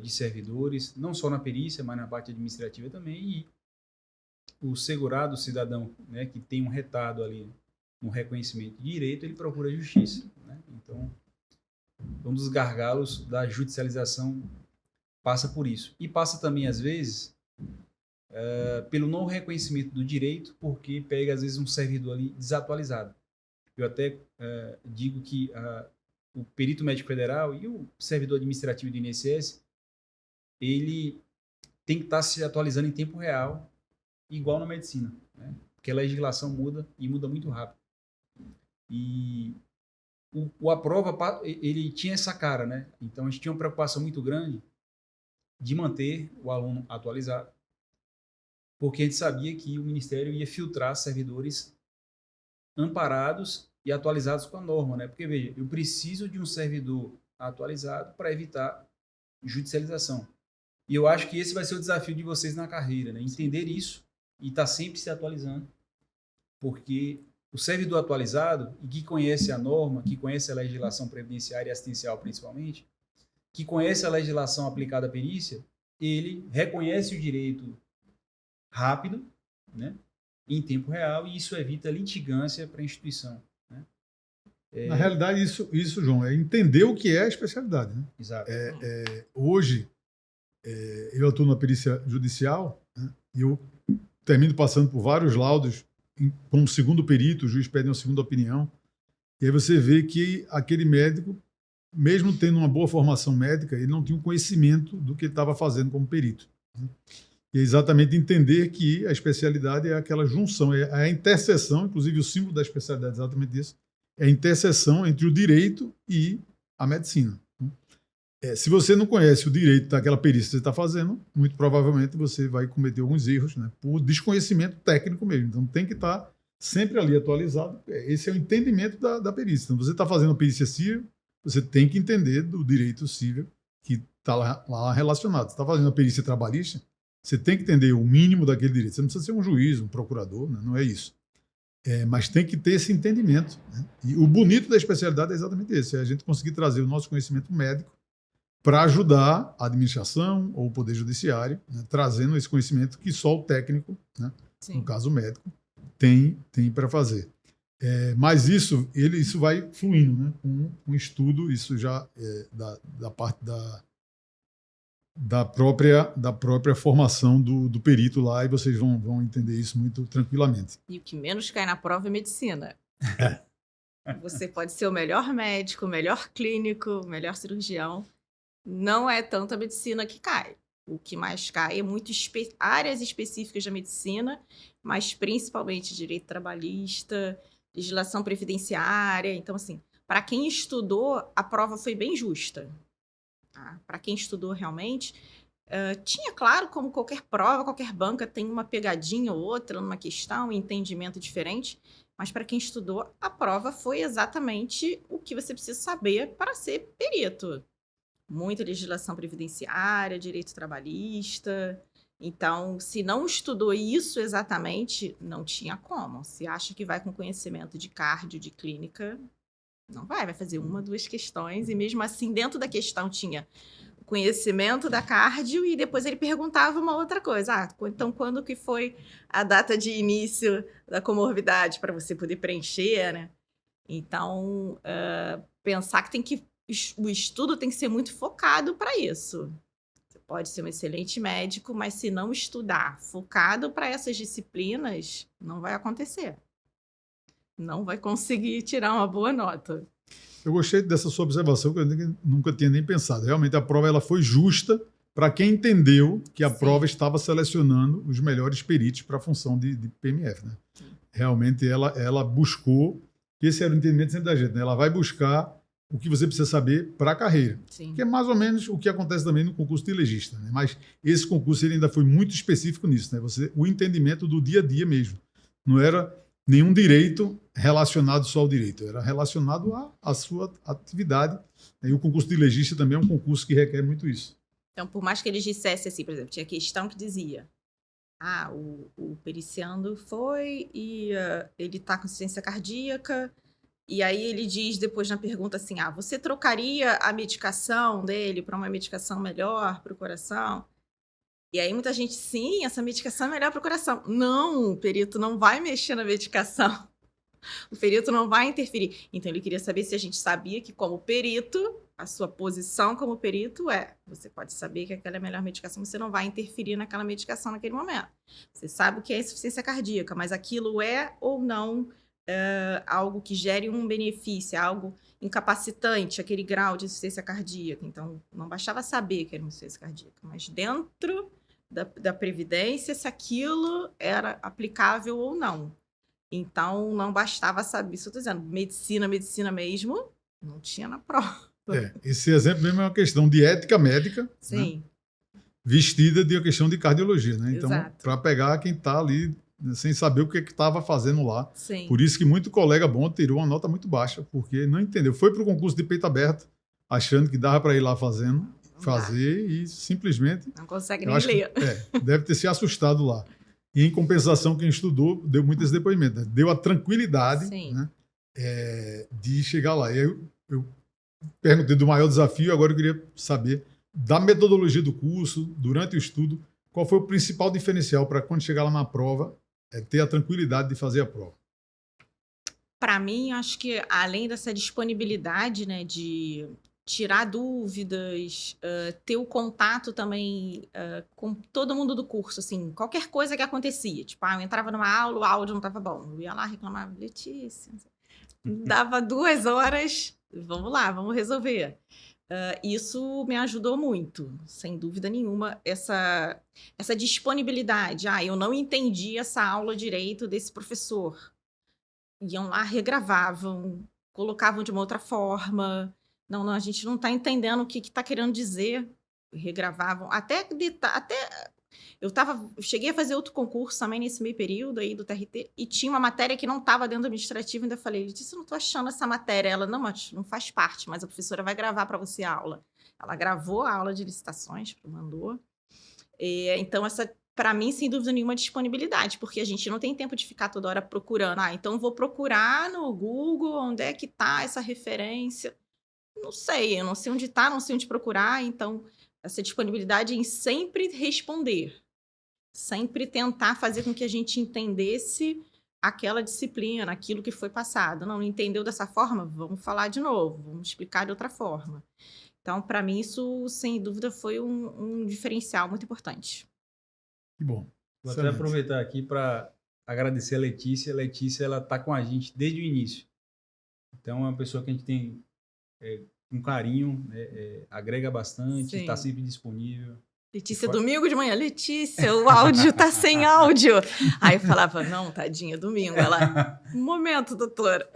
de servidores, não só na perícia, mas na parte administrativa também, e o segurado, o cidadão, né, que tem um retardo ali no reconhecimento de direito, ele procura a justiça. Né? Então, um dos gargalos da judicialização passa por isso. E passa também, às vezes, pelo não reconhecimento do direito, porque pega, às vezes, um servidor ali desatualizado. Eu até digo que o perito médico federal e o servidor administrativo do INSS, ele tem que estar se atualizando em tempo real, igual na medicina, né? Porque a legislação muda e muda muito rápido. E o Aprova, ele tinha essa cara, né? Então a gente tinha uma preocupação muito grande de manter o aluno atualizado, porque a gente sabia que o Ministério ia filtrar servidores amparados e atualizados com a norma, né? Porque, veja, eu preciso de um servidor atualizado para evitar judicialização. E eu acho que esse vai ser o desafio de vocês na carreira, né? Entender isso e estar sempre se atualizando, porque o servidor atualizado, e que conhece a norma, que conhece a legislação previdenciária e assistencial principalmente, que conhece a legislação aplicada à perícia, ele reconhece o direito rápido, né, em tempo real, e isso evita litigância para a instituição. Né? Na realidade, isso, João, é entender o que é a especialidade. Né? Exato. Hoje, eu atuo na perícia judicial, né, e eu termino passando por vários laudos. Como segundo perito, o juiz pede uma segunda opinião, e aí você vê que aquele médico, mesmo tendo uma boa formação médica, ele não tinha um conhecimento do que ele estava fazendo como perito. Né? E é exatamente entender que a especialidade é aquela junção, é a interseção, inclusive o símbolo da especialidade é exatamente isso, é a interseção entre o direito e a medicina. Se você não conhece o direito daquela perícia que você está fazendo, muito provavelmente você vai cometer alguns erros, né, por desconhecimento técnico mesmo. Então tem que estar sempre ali atualizado. Esse é o entendimento da perícia. Então você está fazendo perícia civil, você tem que entender do direito civil que está lá relacionado. Você está fazendo a perícia trabalhista, você tem que entender o mínimo daquele direito. Você não precisa ser um juiz, um procurador, né? Não é isso. Mas tem que ter esse entendimento, né? E o bonito da especialidade é exatamente esse, é a gente conseguir trazer o nosso conhecimento médico para ajudar a administração ou o poder judiciário, né? Trazendo esse conhecimento que só o técnico, né? Sim. No caso o médico, tem para fazer. Mas isso vai fluindo, né? Com um estudo, isso já da parte da própria formação do perito lá, e vocês vão entender isso muito tranquilamente. E o que menos cai na prova é medicina. Você pode ser o melhor médico, o melhor clínico, o melhor cirurgião. Não é tanto a medicina que cai. O que mais cai é muito áreas específicas da medicina, mas principalmente direito trabalhista, legislação previdenciária. Então, assim, para quem estudou, a prova foi bem justa. Tá? Para quem estudou realmente, tinha, claro, como qualquer prova, qualquer banca tem uma pegadinha ou outra numa questão, um entendimento diferente, mas para quem estudou, a prova foi exatamente o que você precisa saber para ser perito. Muita legislação previdenciária, direito trabalhista. Então, se não estudou isso exatamente, não tinha como. Se acha que vai com conhecimento de cardio, de clínica, não vai fazer uma, duas questões, e mesmo assim, dentro da questão tinha o conhecimento da cardio, e depois ele perguntava uma outra coisa. Então, quando que foi a data de início da comorbidade, para você poder preencher, né? Então, pensar que o estudo tem que ser muito focado para isso. Você pode ser um excelente médico, mas se não estudar focado para essas disciplinas, não vai acontecer. Não vai conseguir tirar uma boa nota. Eu gostei dessa sua observação, que eu nunca tinha nem pensado. Realmente a prova ela foi justa para quem entendeu que a Sim. prova estava selecionando os melhores peritos para a função de PMF. Né? Realmente ela buscou, esse era o entendimento sempre da gente, né? Ela vai buscar o que você precisa saber para a carreira. Sim. Que é mais ou menos o que acontece também no concurso de legista. Né? Mas esse concurso ele ainda foi muito específico nisso. Né? O entendimento do dia a dia mesmo. Não era nenhum direito relacionado só ao direito. Era relacionado à sua atividade. E o concurso de legista também é um concurso que requer muito isso. Então, por mais que eles dissessem assim, por exemplo, tinha questão que dizia o periciando foi e ele está com insuficiência cardíaca. E aí ele diz depois na pergunta assim, você trocaria a medicação dele para uma medicação melhor para o coração? E aí muita gente, sim, essa medicação é melhor para o coração. Não, o perito não vai mexer na medicação. O perito não vai interferir. Então ele queria saber se a gente sabia que como perito, a sua posição como perito você pode saber que aquela é a melhor medicação, você não vai interferir naquela medicação naquele momento. Você sabe o que é insuficiência cardíaca, mas aquilo é ou não algo que gere um benefício, algo incapacitante, aquele grau de insuficiência cardíaca. Então, não bastava saber que era uma insuficiência cardíaca, mas dentro da Previdência, se aquilo era aplicável ou não. Então, não bastava saber. Isso eu estou dizendo, medicina mesmo, não tinha na prova. Esse exemplo mesmo é uma questão de ética médica, Sim. Né? Vestida de uma questão de cardiologia. Né? Então, Exato. para pegar quem está ali sem saber o que estava fazendo lá. Sim. Por isso que muito colega bom tirou uma nota muito baixa, porque não entendeu. Foi para o concurso de peito aberto, achando que dava para ir lá fazer e simplesmente... Não consegue nem ler. Deve ter se assustado lá. E, em compensação, quem estudou deu muito esse depoimento. Né? Deu a tranquilidade, né, de chegar lá. E aí eu perguntei do maior desafio, agora eu queria saber da metodologia do curso, durante o estudo, qual foi o principal diferencial para quando chegar lá na prova, ter a tranquilidade de fazer a prova? Para mim, acho que além dessa disponibilidade, né, de tirar dúvidas, ter o contato também com todo mundo do curso, assim, qualquer coisa que acontecia. Tipo, eu entrava numa aula, o áudio não estava bom. Eu ia lá, reclamava, Letícia, dava 2 horas, vamos lá, vamos resolver. Isso me ajudou muito, sem dúvida nenhuma, essa disponibilidade. Eu não entendi essa aula direito desse professor. Iam lá, regravavam, colocavam de uma outra forma. Não, a gente não está entendendo o que está querendo dizer. Regravavam. Até eu cheguei a fazer outro concurso também nesse meio período aí do TRT, e tinha uma matéria que não estava dentro do administrativo, ainda falei, Letícia, eu não estou achando essa matéria. Ela, não faz parte, mas a professora vai gravar para você a aula. Ela gravou a aula de licitações, mandou. Então, essa para mim, sem dúvida nenhuma, disponibilidade, porque a gente não tem tempo de ficar toda hora procurando. Então vou procurar no Google onde é que está essa referência. Não sei, eu não sei onde está, não sei onde procurar. Então, essa disponibilidade em sempre responder, sempre tentar fazer com que a gente entendesse aquela disciplina, aquilo que foi passado. Não entendeu dessa forma? Vamos falar de novo, vamos explicar de outra forma. Então, para mim, isso, sem dúvida, foi um diferencial muito importante. Que bom. Vou até Excelente. aproveitar aqui para agradecer a Letícia. A Letícia, ela está com a gente desde o início. Então, é uma pessoa que a gente tem um carinho, agrega bastante, está sempre disponível. Letícia, domingo de manhã, Letícia, o áudio tá sem áudio. Aí eu falava, não, tadinha, domingo. Ela, um momento, doutora.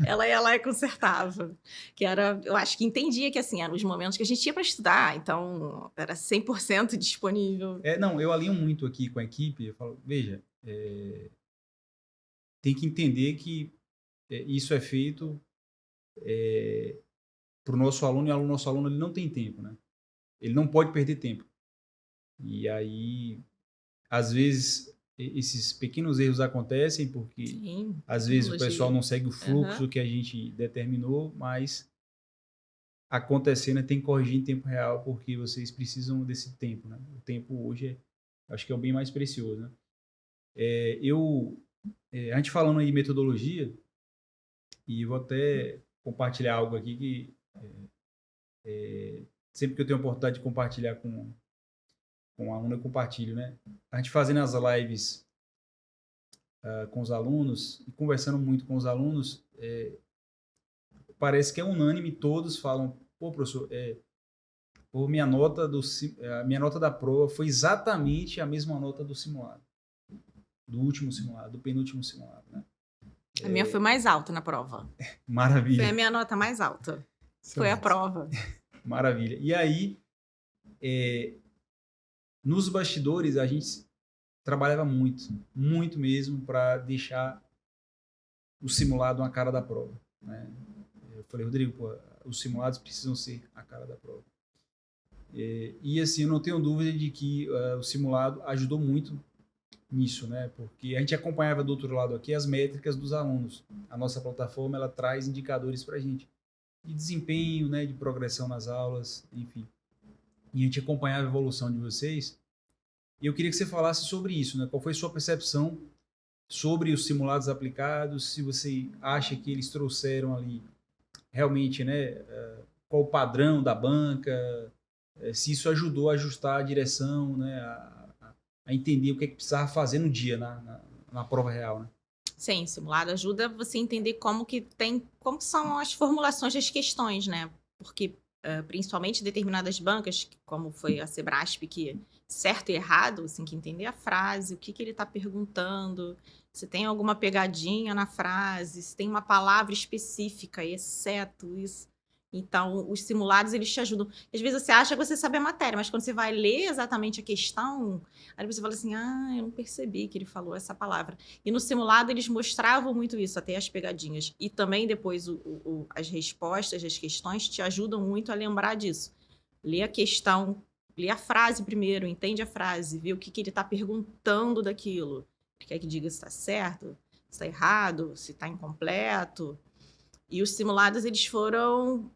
Ela ia lá e consertava. Que era, eu acho que entendia que, assim, eram os momentos que a gente ia para estudar. Então, era 100% disponível. Não, eu alinho muito aqui com a equipe. Eu falo, veja, tem que entender que isso é feito para o nosso aluno, e o nosso aluno ele não tem tempo, né? Ele não pode perder tempo. E aí, às vezes, esses pequenos erros acontecem porque, Sim, às vezes, o pessoal não segue o fluxo que a gente determinou, mas acontecendo tem que corrigir em tempo real porque vocês precisam desse tempo, né? O tempo hoje, acho que é o bem mais precioso, né? A gente falando aí de metodologia, e vou até compartilhar algo aqui que sempre que eu tenho a oportunidade de compartilhar com um aluno, eu compartilho, né? A gente fazendo as lives com os alunos e conversando muito com os alunos, parece que é unânime, todos falam, pô, professor, a minha nota da prova foi exatamente a mesma nota do simulado, do último simulado, do penúltimo simulado, né? A minha foi mais alta na prova. Maravilha. Foi a minha nota mais alta. Foi a prova. Maravilha. E aí, nos bastidores, a gente trabalhava muito, muito mesmo, para deixar o simulado uma cara da prova, né? Eu falei, Rodrigo, pô, os simulados precisam ser a cara da prova. E assim, eu não tenho dúvida de que o simulado ajudou muito nisso, né? Porque a gente acompanhava do outro lado aqui as métricas dos alunos. A nossa plataforma, ela traz indicadores para a gente de desempenho, né? De progressão nas aulas, enfim. E a gente acompanhava a evolução de vocês. E eu queria que você falasse sobre isso, né? Qual foi a sua percepção sobre os simulados aplicados? Se você acha que eles trouxeram ali realmente, né? Qual o padrão da banca? Se isso ajudou a ajustar a direção, né? A entender o que é que precisava fazer no dia, na prova real, né? Sim, simulado ajuda você a entender como são as formulações das questões, né? Porque, principalmente determinadas bancas, como foi a Sebrasp, que certo e errado, você tem que entender a frase, o que ele está perguntando, se tem alguma pegadinha na frase, se tem uma palavra específica, exceto isso. Então, os simulados, eles te ajudam. Às vezes você acha que você sabe a matéria, mas quando você vai ler exatamente a questão, aí você fala assim, eu não percebi que ele falou essa palavra. E no simulado, eles mostravam muito isso, até as pegadinhas. E também depois as respostas das questões te ajudam muito a lembrar disso. Lê a questão, lê a frase primeiro, entende a frase, vê o que ele está perguntando daquilo. Ele quer que diga se está certo, se está errado, se está incompleto. E os simulados, eles foram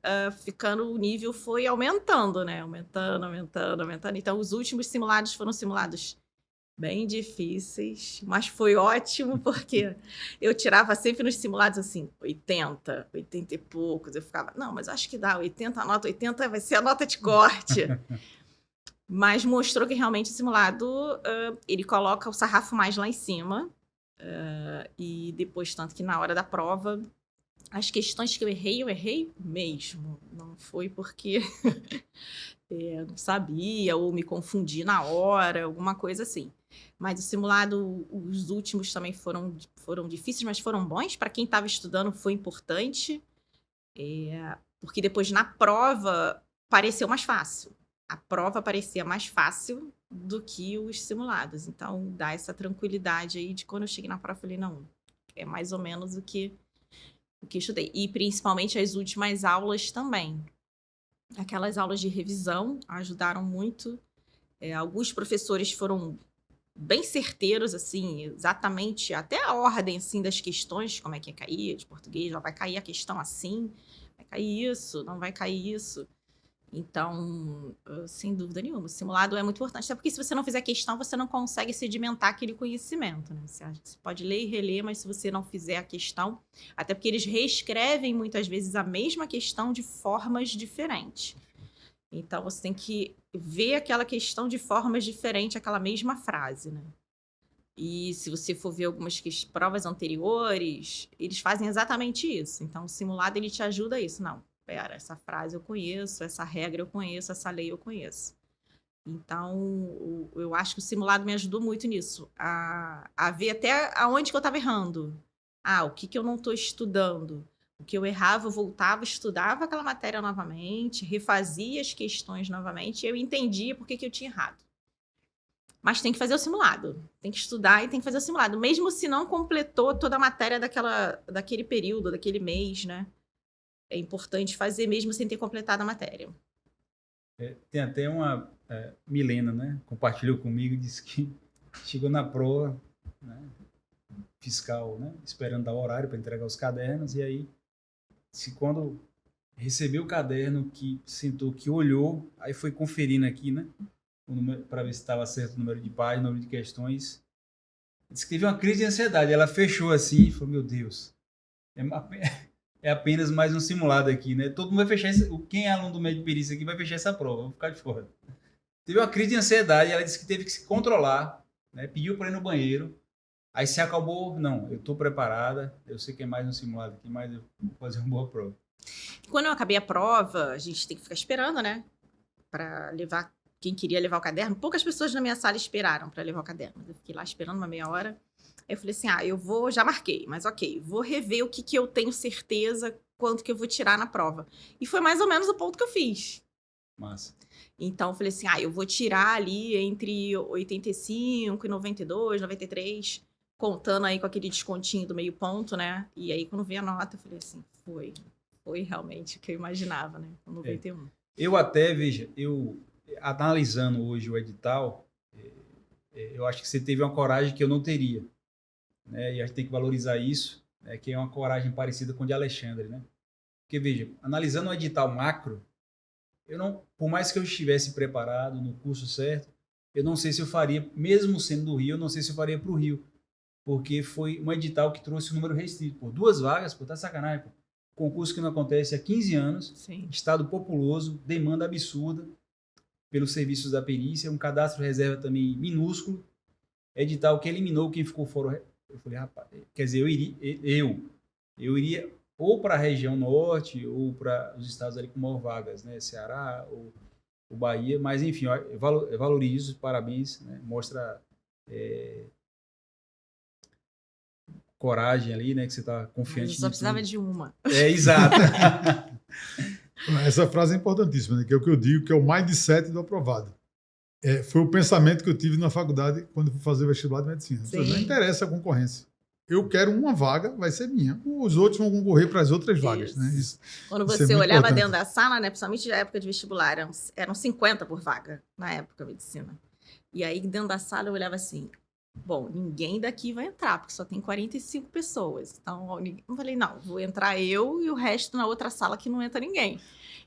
ficando, o nível foi aumentando, né? Aumentando. Então, os últimos simulados foram simulados bem difíceis, mas foi ótimo, porque eu tirava sempre nos simulados, assim, 80 e poucos. Eu ficava, não, mas acho que dá, 80, a nota 80 vai ser a nota de corte. Mas mostrou que realmente o simulado, ele coloca o sarrafo mais lá em cima. E depois, tanto que na hora da prova, as questões que eu errei mesmo. Não foi porque não sabia ou me confundi na hora, alguma coisa assim. Mas o simulado, os últimos também foram difíceis, mas foram bons. Para quem estava estudando, foi importante. Porque depois, na prova, pareceu mais fácil. A prova parecia mais fácil do que os simulados. Então, dá essa tranquilidade aí de quando eu cheguei na prova, eu falei, não, é mais ou menos o que estudei. E principalmente as últimas aulas também. Aquelas aulas de revisão ajudaram muito. Alguns professores foram bem certeiros, assim, exatamente, até a ordem, assim, das questões, como é que ia cair, de português, já vai cair a questão assim, vai cair isso, não vai cair isso. Então, sem dúvida nenhuma, o simulado é muito importante, até porque se você não fizer questão, você não consegue sedimentar aquele conhecimento, né? Você pode ler e reler, mas se você não fizer a questão, até porque eles reescrevem muitas vezes a mesma questão de formas diferentes. Então, você tem que ver aquela questão de formas diferentes, aquela mesma frase, né? E se você for ver algumas provas anteriores, eles fazem exatamente isso. Então, o simulado, ele te ajuda a isso. Não, pera, essa frase eu conheço, essa regra eu conheço, essa lei eu conheço. Então, eu acho que o simulado me ajudou muito nisso. A ver até aonde que eu estava errando. O que eu não estou estudando. O que eu errava, eu voltava, estudava aquela matéria novamente, refazia as questões novamente, e eu entendia por que eu tinha errado. Mas tem que fazer o simulado. Tem que estudar e tem que fazer o simulado. Mesmo se não completou toda a matéria daquele período, daquele mês, né? É importante fazer mesmo sem ter completado a matéria. Tem até uma... Milena, né? Compartilhou comigo, disse que chegou na prova, né? Fiscal, né? Esperando dar o horário para entregar os cadernos, e aí quando recebeu o caderno, que sentou, que olhou, aí foi conferindo aqui, né, para ver se estava certo o número de páginas, o número de questões. Disse que teve uma crise de ansiedade. Ela fechou assim e falou: meu Deus, é apenas mais um simulado aqui, né? Todo mundo vai fechar quem é aluno do médio de perícia aqui vai fechar essa prova, vou ficar de fora. Teve uma crise de ansiedade, ela disse que teve que se controlar, né? Pediu para ir no banheiro. Aí se acabou, não, eu estou preparada, eu sei que é mais um simulado aqui, mas eu vou fazer uma boa prova. Quando eu acabei a prova, a gente tem que ficar esperando, né? Para levar, quem queria levar o caderno. Poucas pessoas na minha sala esperaram para levar o caderno. Eu fiquei lá esperando uma meia hora. Aí eu falei assim, eu vou, já marquei, mas ok, vou rever o que eu tenho certeza, quanto que eu vou tirar na prova. E foi mais ou menos o ponto que eu fiz. Massa. Então, eu falei assim, eu vou tirar ali entre 85 e 92, 93... contando aí com aquele descontinho do meio ponto, né? E aí, quando vi a nota, eu falei assim, foi realmente o que eu imaginava, né? Com 91. Eu até, veja, analisando hoje o edital, eu acho que você teve uma coragem que eu não teria, né? E a gente tem que valorizar isso, né? Que é uma coragem parecida com a de Alexandre, né? Porque, veja, analisando o edital macro, por mais que eu estivesse preparado no curso certo, eu não sei se eu faria, mesmo sendo do Rio, eu não sei se eu faria para o Rio. Porque foi um edital que trouxe um número restrito. Por 2 vagas, tá sacanagem. Concurso que não acontece há 15 anos. Sim. Estado populoso, demanda absurda pelos serviços da perícia, um cadastro reserva também minúsculo. Edital que eliminou quem ficou fora. Eu falei, rapaz, quer dizer, eu iria ou para a região norte ou para os estados ali com maior vagas, né? Ceará ou Bahia. Mas, enfim, eu valorizo, parabéns, né? Mostra... coragem ali, né? Que você tá confiante. Eu só precisava de uma. Exato. Essa frase é importantíssima, né? Que é o que eu digo, que é o mindset do aprovado. Foi o pensamento que eu tive na faculdade quando fui fazer o vestibular de medicina. Não interessa a concorrência. Eu quero uma vaga, vai ser minha. Os outros vão concorrer para as outras vagas. Né? Quando você olhava dentro da sala, né? Principalmente na época de vestibular, eram 50 por vaga na época de medicina. E aí, dentro da sala, eu olhava assim... Bom, ninguém daqui vai entrar, porque só tem 45 pessoas. Então, eu falei, não, vou entrar eu e o resto na outra sala que não entra ninguém.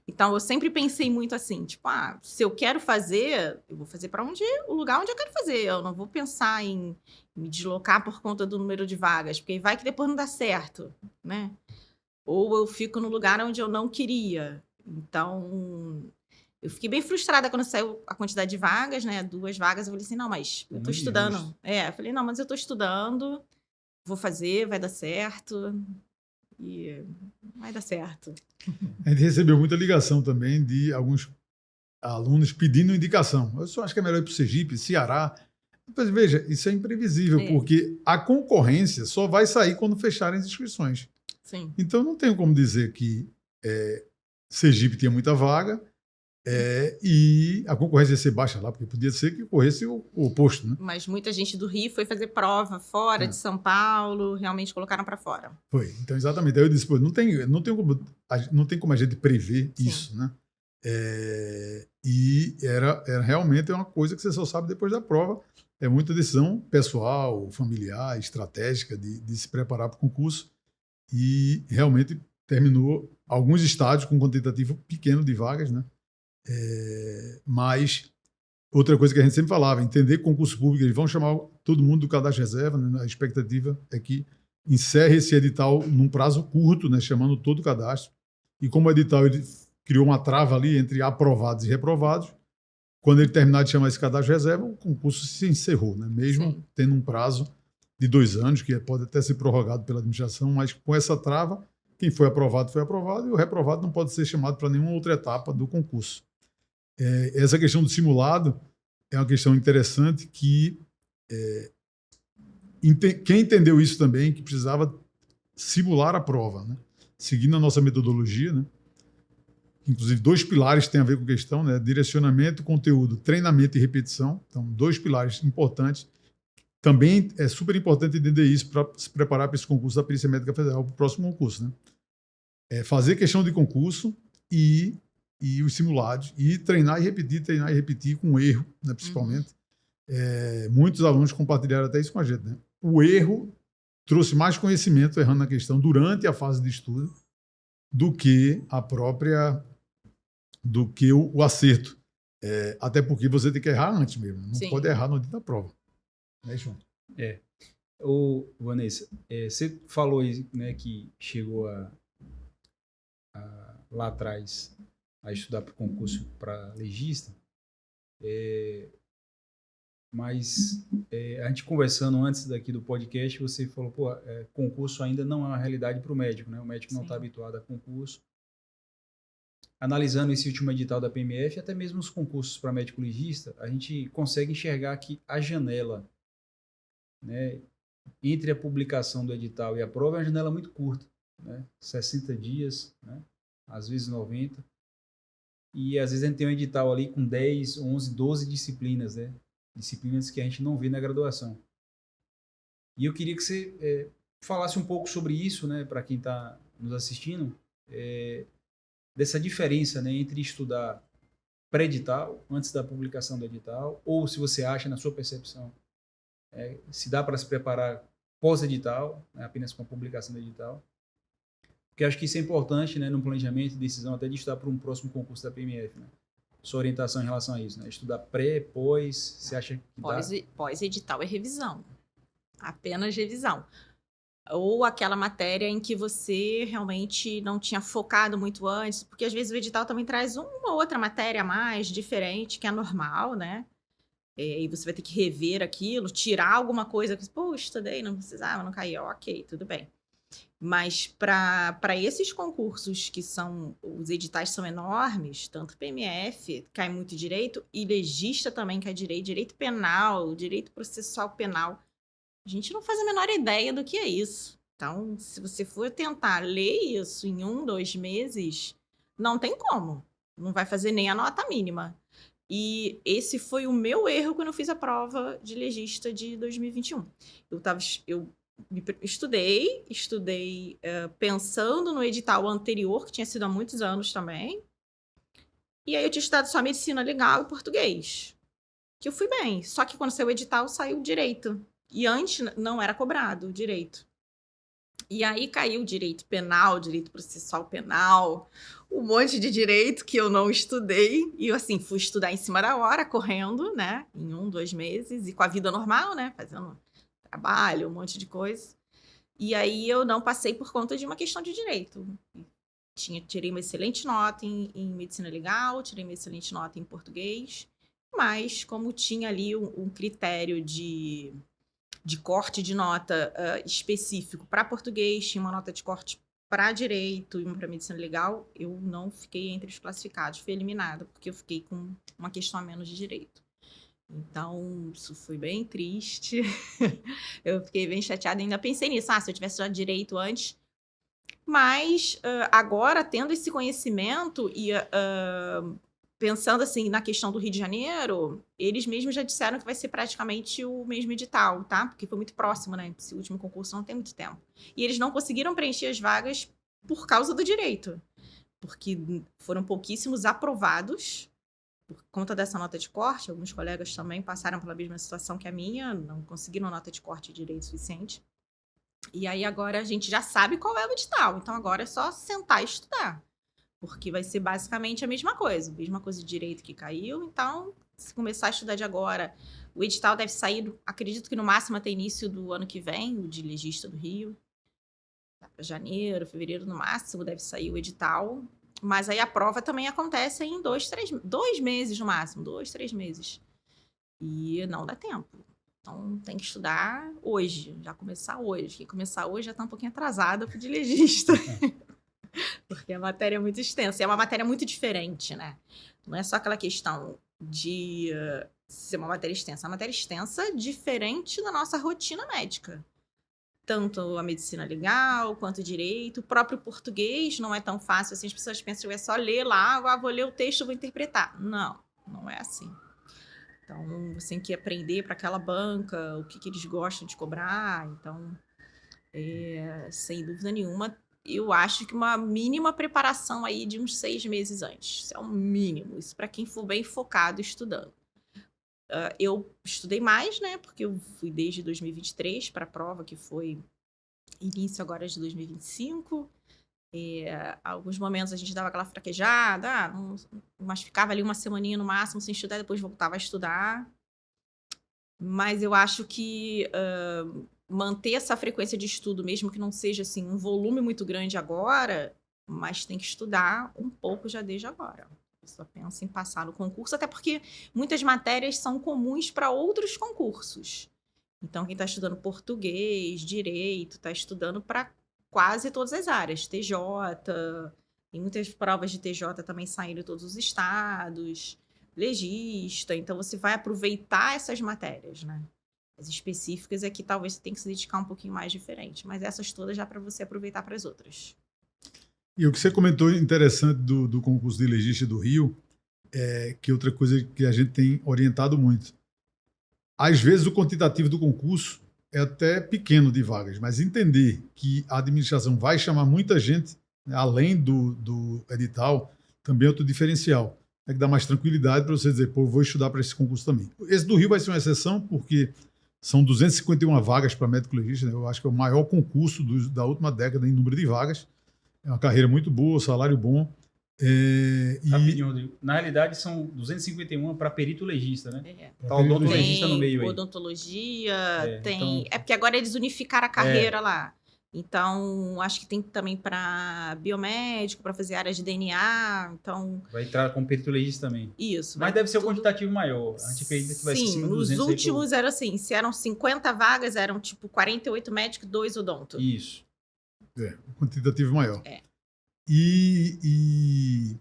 Então, eu sempre pensei muito assim, tipo, se eu quero fazer, eu vou fazer para o lugar onde eu quero fazer. Eu não vou pensar em me deslocar por conta do número de vagas, porque vai que depois não dá certo, né? Ou eu fico no lugar onde eu não queria. Então... Eu fiquei bem frustrada quando saiu a quantidade de vagas, né? 2 vagas. Eu falei assim, não, mas eu tô estudando. Eu falei, não, mas eu tô estudando, vou fazer, vai dar certo. E vai dar certo. A gente recebeu muita ligação também de alguns alunos pedindo indicação. Eu só acho que é melhor ir para o Sergipe, Ceará. Mas veja, isso é imprevisível, porque a concorrência só vai sair quando fecharem as inscrições. Sim. Então, não tenho como dizer que Sergipe tinha muita vaga, e a concorrência ia ser baixa lá, porque podia ser que ocorresse o oposto, né? Mas muita gente do Rio foi fazer prova fora de São Paulo, realmente colocaram para fora. Foi, então exatamente. Aí eu disse, não tem como a gente prever isso, né? E era realmente uma coisa que você só sabe depois da prova. É muita decisão pessoal, familiar, estratégica de se preparar para o concurso. E realmente terminou alguns estádios com um quantitativo pequeno de vagas, né? Mas outra coisa que a gente sempre falava, entender que concurso público, eles vão chamar todo mundo do cadastro de reserva, né? A expectativa é que encerre esse edital num prazo curto, né? Chamando todo o cadastro. E como o edital ele criou uma trava ali entre aprovados e reprovados, quando ele terminar de chamar esse cadastro de reserva, o concurso se encerrou, né? Mesmo Sim. tendo um prazo de 2 anos, que pode até ser prorrogado pela administração, mas com essa trava, quem foi aprovado, e o reprovado não pode ser chamado para nenhuma outra etapa do concurso. Essa questão do simulado é uma questão interessante que quem entendeu isso também, que precisava simular a prova, né? Seguindo a nossa metodologia, né? Inclusive, 2 pilares têm a ver com a questão, né? Direcionamento, conteúdo, treinamento e repetição. Então, 2 pilares importantes. Também é super importante entender isso para se preparar para esse concurso da Perícia Médica Federal, para o próximo concurso, né? Fazer questão de concurso e os simulados, e treinar e repetir com erro, né? Principalmente. Muitos alunos compartilharam até isso com a gente, né? O erro trouxe mais conhecimento errando na questão durante a fase de estudo do que o acerto. Até porque você tem que errar antes mesmo. Não Sim. pode errar no dia da prova. Né, João? Vanessa, você falou aí, né, que chegou lá atrás a estudar para o concurso para legista, mas a gente conversando antes daqui do podcast, você falou, concurso ainda não é uma realidade para o médico, né? O médico não está habituado a concurso. Analisando esse último edital da PMF, até mesmo os concursos para médico legista, a gente consegue enxergar que a janela, né, entre a publicação do edital e a prova é uma janela muito curta, né? 60 dias, né? Às vezes 90. E às vezes a gente tem um edital ali com 10, 11, 12 disciplinas, né? Disciplinas que a gente não vê na graduação. E eu queria que você falasse um pouco sobre isso, né, para quem está nos assistindo, dessa diferença, né, entre estudar pré-edital, antes da publicação do edital, ou se você acha, na sua percepção, se dá para se preparar pós-edital, né, apenas com a publicação do edital. Porque acho que isso é importante, né, no planejamento e decisão até de estudar para um próximo concurso da PMF, né? Sua orientação em relação a isso, né? Estudar pré, pós, você acha que dá? Pós-edital é revisão. Apenas revisão. Ou aquela matéria em que você realmente não tinha focado muito antes, porque às vezes o edital também traz uma outra matéria a mais, diferente, que é normal, né? E você vai ter que rever aquilo, tirar alguma coisa que, estudei, não precisava, não caiu, ok, tudo bem. Mas para esses concursos que os editais são enormes, tanto PMF, cai muito direito, e legista também cai direito penal, direito processual penal. A gente não faz a menor ideia do que é isso. Então, se você for tentar ler isso em 1, 2 meses, não tem como. Não vai fazer nem a nota mínima. E esse foi o meu erro quando eu fiz a prova de legista de 2021. Eu estudei pensando no edital anterior, que tinha sido há muitos anos também. E aí eu tinha estudado só medicina legal e português. Que eu fui bem. Só que quando saiu o edital, saiu direito. E antes não era cobrado o direito. E aí caiu direito penal, direito processual penal, um monte de direito que eu não estudei. E eu, assim, fui estudar em cima da hora, correndo, né? Em 1, 2 meses. E com a vida normal, né? Fazendo trabalho, um monte de coisa. E aí eu não passei por conta de uma questão de direito. Tirei uma excelente nota em medicina legal, tirei uma excelente nota em português. Mas como tinha ali um critério de corte de nota específico para português, tinha uma nota de corte para direito e uma para medicina legal, eu não fiquei entre os classificados, fui eliminada, porque eu fiquei com uma questão a menos de direito. Então, isso foi bem triste. Eu fiquei bem chateada, ainda pensei nisso, se eu tivesse estudado direito antes. Mas agora, tendo esse conhecimento e pensando assim na questão do Rio de Janeiro, eles mesmos já disseram que vai ser praticamente o mesmo edital, tá? Porque foi muito próximo, né? Esse último concurso não tem muito tempo. E eles não conseguiram preencher as vagas por causa do direito. porque foram pouquíssimos aprovados por conta dessa nota de corte. Alguns colegas também passaram pela mesma situação que a minha, não conseguiram nota de corte de direito suficiente. E aí agora a gente já sabe qual é o edital, então agora é só sentar e estudar, porque vai ser basicamente a mesma coisa de direito que caiu. Então, se começar a estudar de agora, o edital deve sair, acredito que no máximo até início do ano que vem, o de legista do Rio. Janeiro, fevereiro no máximo deve sair o edital, mas aí a prova também acontece em 2 meses no máximo, 2, 3 meses. E não dá tempo. Então tem que estudar hoje, já começar hoje. Quem começar hoje já está um pouquinho atrasado para o de legista. Porque a matéria é muito extensa. E é uma matéria muito diferente, né? Não é só aquela questão de ser uma matéria extensa. É uma matéria extensa diferente da nossa rotina médica. Tanto a medicina legal, quanto o direito. O próprio português não é tão fácil assim. As pessoas pensam que é só ler lá, vou ler o texto, vou interpretar. Não, não é assim. Então, você tem que aprender para aquela banca o que eles gostam de cobrar. Então, sem dúvida nenhuma, eu acho que uma mínima preparação aí de uns 6 meses antes. Isso é o mínimo. Isso para quem for bem focado estudando. Eu estudei mais, né? Porque eu fui desde 2023 para a prova, que foi início agora de 2025. Alguns momentos a gente dava aquela fraquejada, mas ficava ali uma semaninha no máximo sem estudar, depois voltava a estudar. Mas eu acho que manter essa frequência de estudo, mesmo que não seja assim, um volume muito grande agora, mas tem que estudar um pouco já desde agora. A pessoa pensa em passar no concurso, até porque muitas matérias são comuns para outros concursos. Então, quem está estudando português, direito, está estudando para quase todas as áreas. TJ, tem muitas provas de TJ também saindo de todos os estados, legista. Então, você vai aproveitar essas matérias, né? As específicas é que talvez você tenha que se dedicar um pouquinho mais diferente, mas essas todas já para você aproveitar para as outras. E o que você comentou interessante do concurso de legista do Rio, que outra coisa que a gente tem orientado muito. Às vezes o quantitativo do concurso é até pequeno de vagas, mas entender que a administração vai chamar muita gente, né, além do edital, também é outro diferencial. É que dá mais tranquilidade para você dizer, pô, eu vou estudar para esse concurso também. Esse do Rio vai ser uma exceção, porque são 251 vagas para médico legista, né? Eu acho que é o maior concurso da última década em número de vagas. É uma carreira muito boa, salário bom. Rapidinho, na realidade, são 251 para perito legista, né? Tá o odontologista no meio aí. Odontologia, tem... Então... É porque agora eles unificaram a carreira lá. Então, acho que tem também para biomédico, para fazer áreas de DNA. Então... Vai entrar como perito legista também. Isso. Mas deve ser um quantitativo maior. A gente acredita que vai ser acima de 200. Sim, nos últimos era assim, se eram 50 vagas, eram tipo 48 médicos, 2 odonto. Isso. Um quantitativo maior. E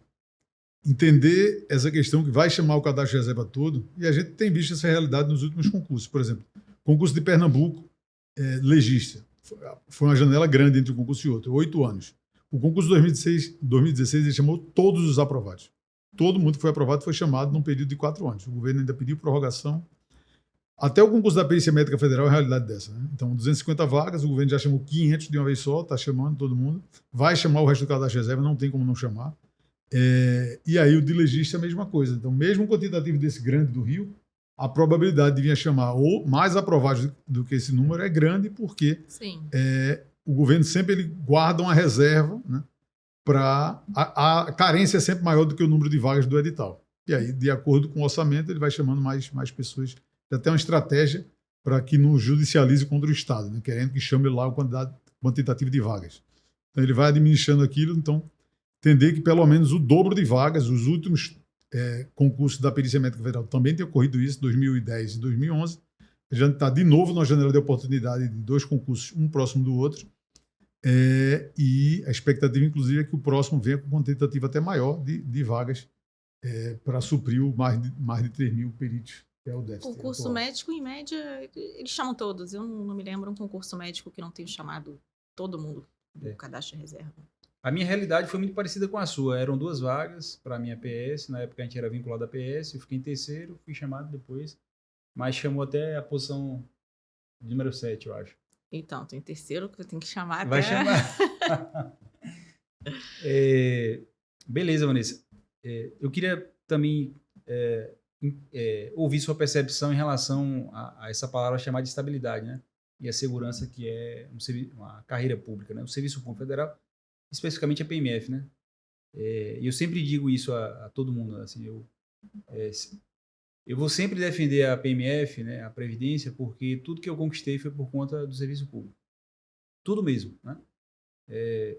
entender essa questão que vai chamar o cadastro de reserva todo, e a gente tem visto essa realidade nos últimos concursos. Por exemplo, concurso de Pernambuco, legista. Foi uma janela grande entre um concurso e outro, 8 anos. O concurso de 2016 ele chamou todos os aprovados. Todo mundo que foi aprovado foi chamado num período de 4 anos. O governo ainda pediu prorrogação. Até o concurso da Perícia Médica Federal é a realidade dessa, né? Então, 250 vagas, o governo já chamou 500 de uma vez só, está chamando todo mundo. Vai chamar o resto do cadastro de reserva, não tem como não chamar. E aí o de legista é a mesma coisa. Então, mesmo o quantitativo desse grande do Rio, a probabilidade de vir a chamar ou mais aprovados do que esse número é grande, porque o governo sempre ele guarda uma reserva, né, para a carência é sempre maior do que o número de vagas do edital. E aí, de acordo com o orçamento, ele vai chamando mais pessoas. Já tem uma estratégia para que não judicialize contra o Estado, né, querendo que chame lá o quantitativo de vagas. Então, ele vai administrando aquilo, então, entender que pelo menos o dobro de vagas, os últimos concursos da Perícia Médica Federal também tem ocorrido isso, 2010 e 2011. A gente está de novo na janela de oportunidade de 2 concursos, um próximo do outro. E a expectativa, inclusive, é que o próximo venha com quantitativo até maior de vagas para suprir mais de 3 mil peritos. É o déficit concurso atual. Médico, em média, eles chamam todos. Eu não me lembro um concurso médico que não tenha chamado todo mundo do cadastro de reserva. A minha realidade foi muito parecida com a sua. Eram 2 vagas para a minha PS. Na época a gente era vinculado à PS. Eu fiquei em terceiro, fui chamado depois. Mas chamou até a posição número 7, eu acho. Então, tem terceiro que eu tenho que chamar Vai até... chamar. Beleza, Vanessa. Eu queria também ouvir sua percepção em relação a essa palavra chamada de estabilidade, né? E a segurança que é uma carreira pública, né? O Serviço Público Federal, especificamente a PMF, né? E eu sempre digo isso a todo mundo, assim, eu vou sempre defender a PMF, né, a Previdência, porque tudo que eu conquistei foi por conta do serviço público. Tudo mesmo, né?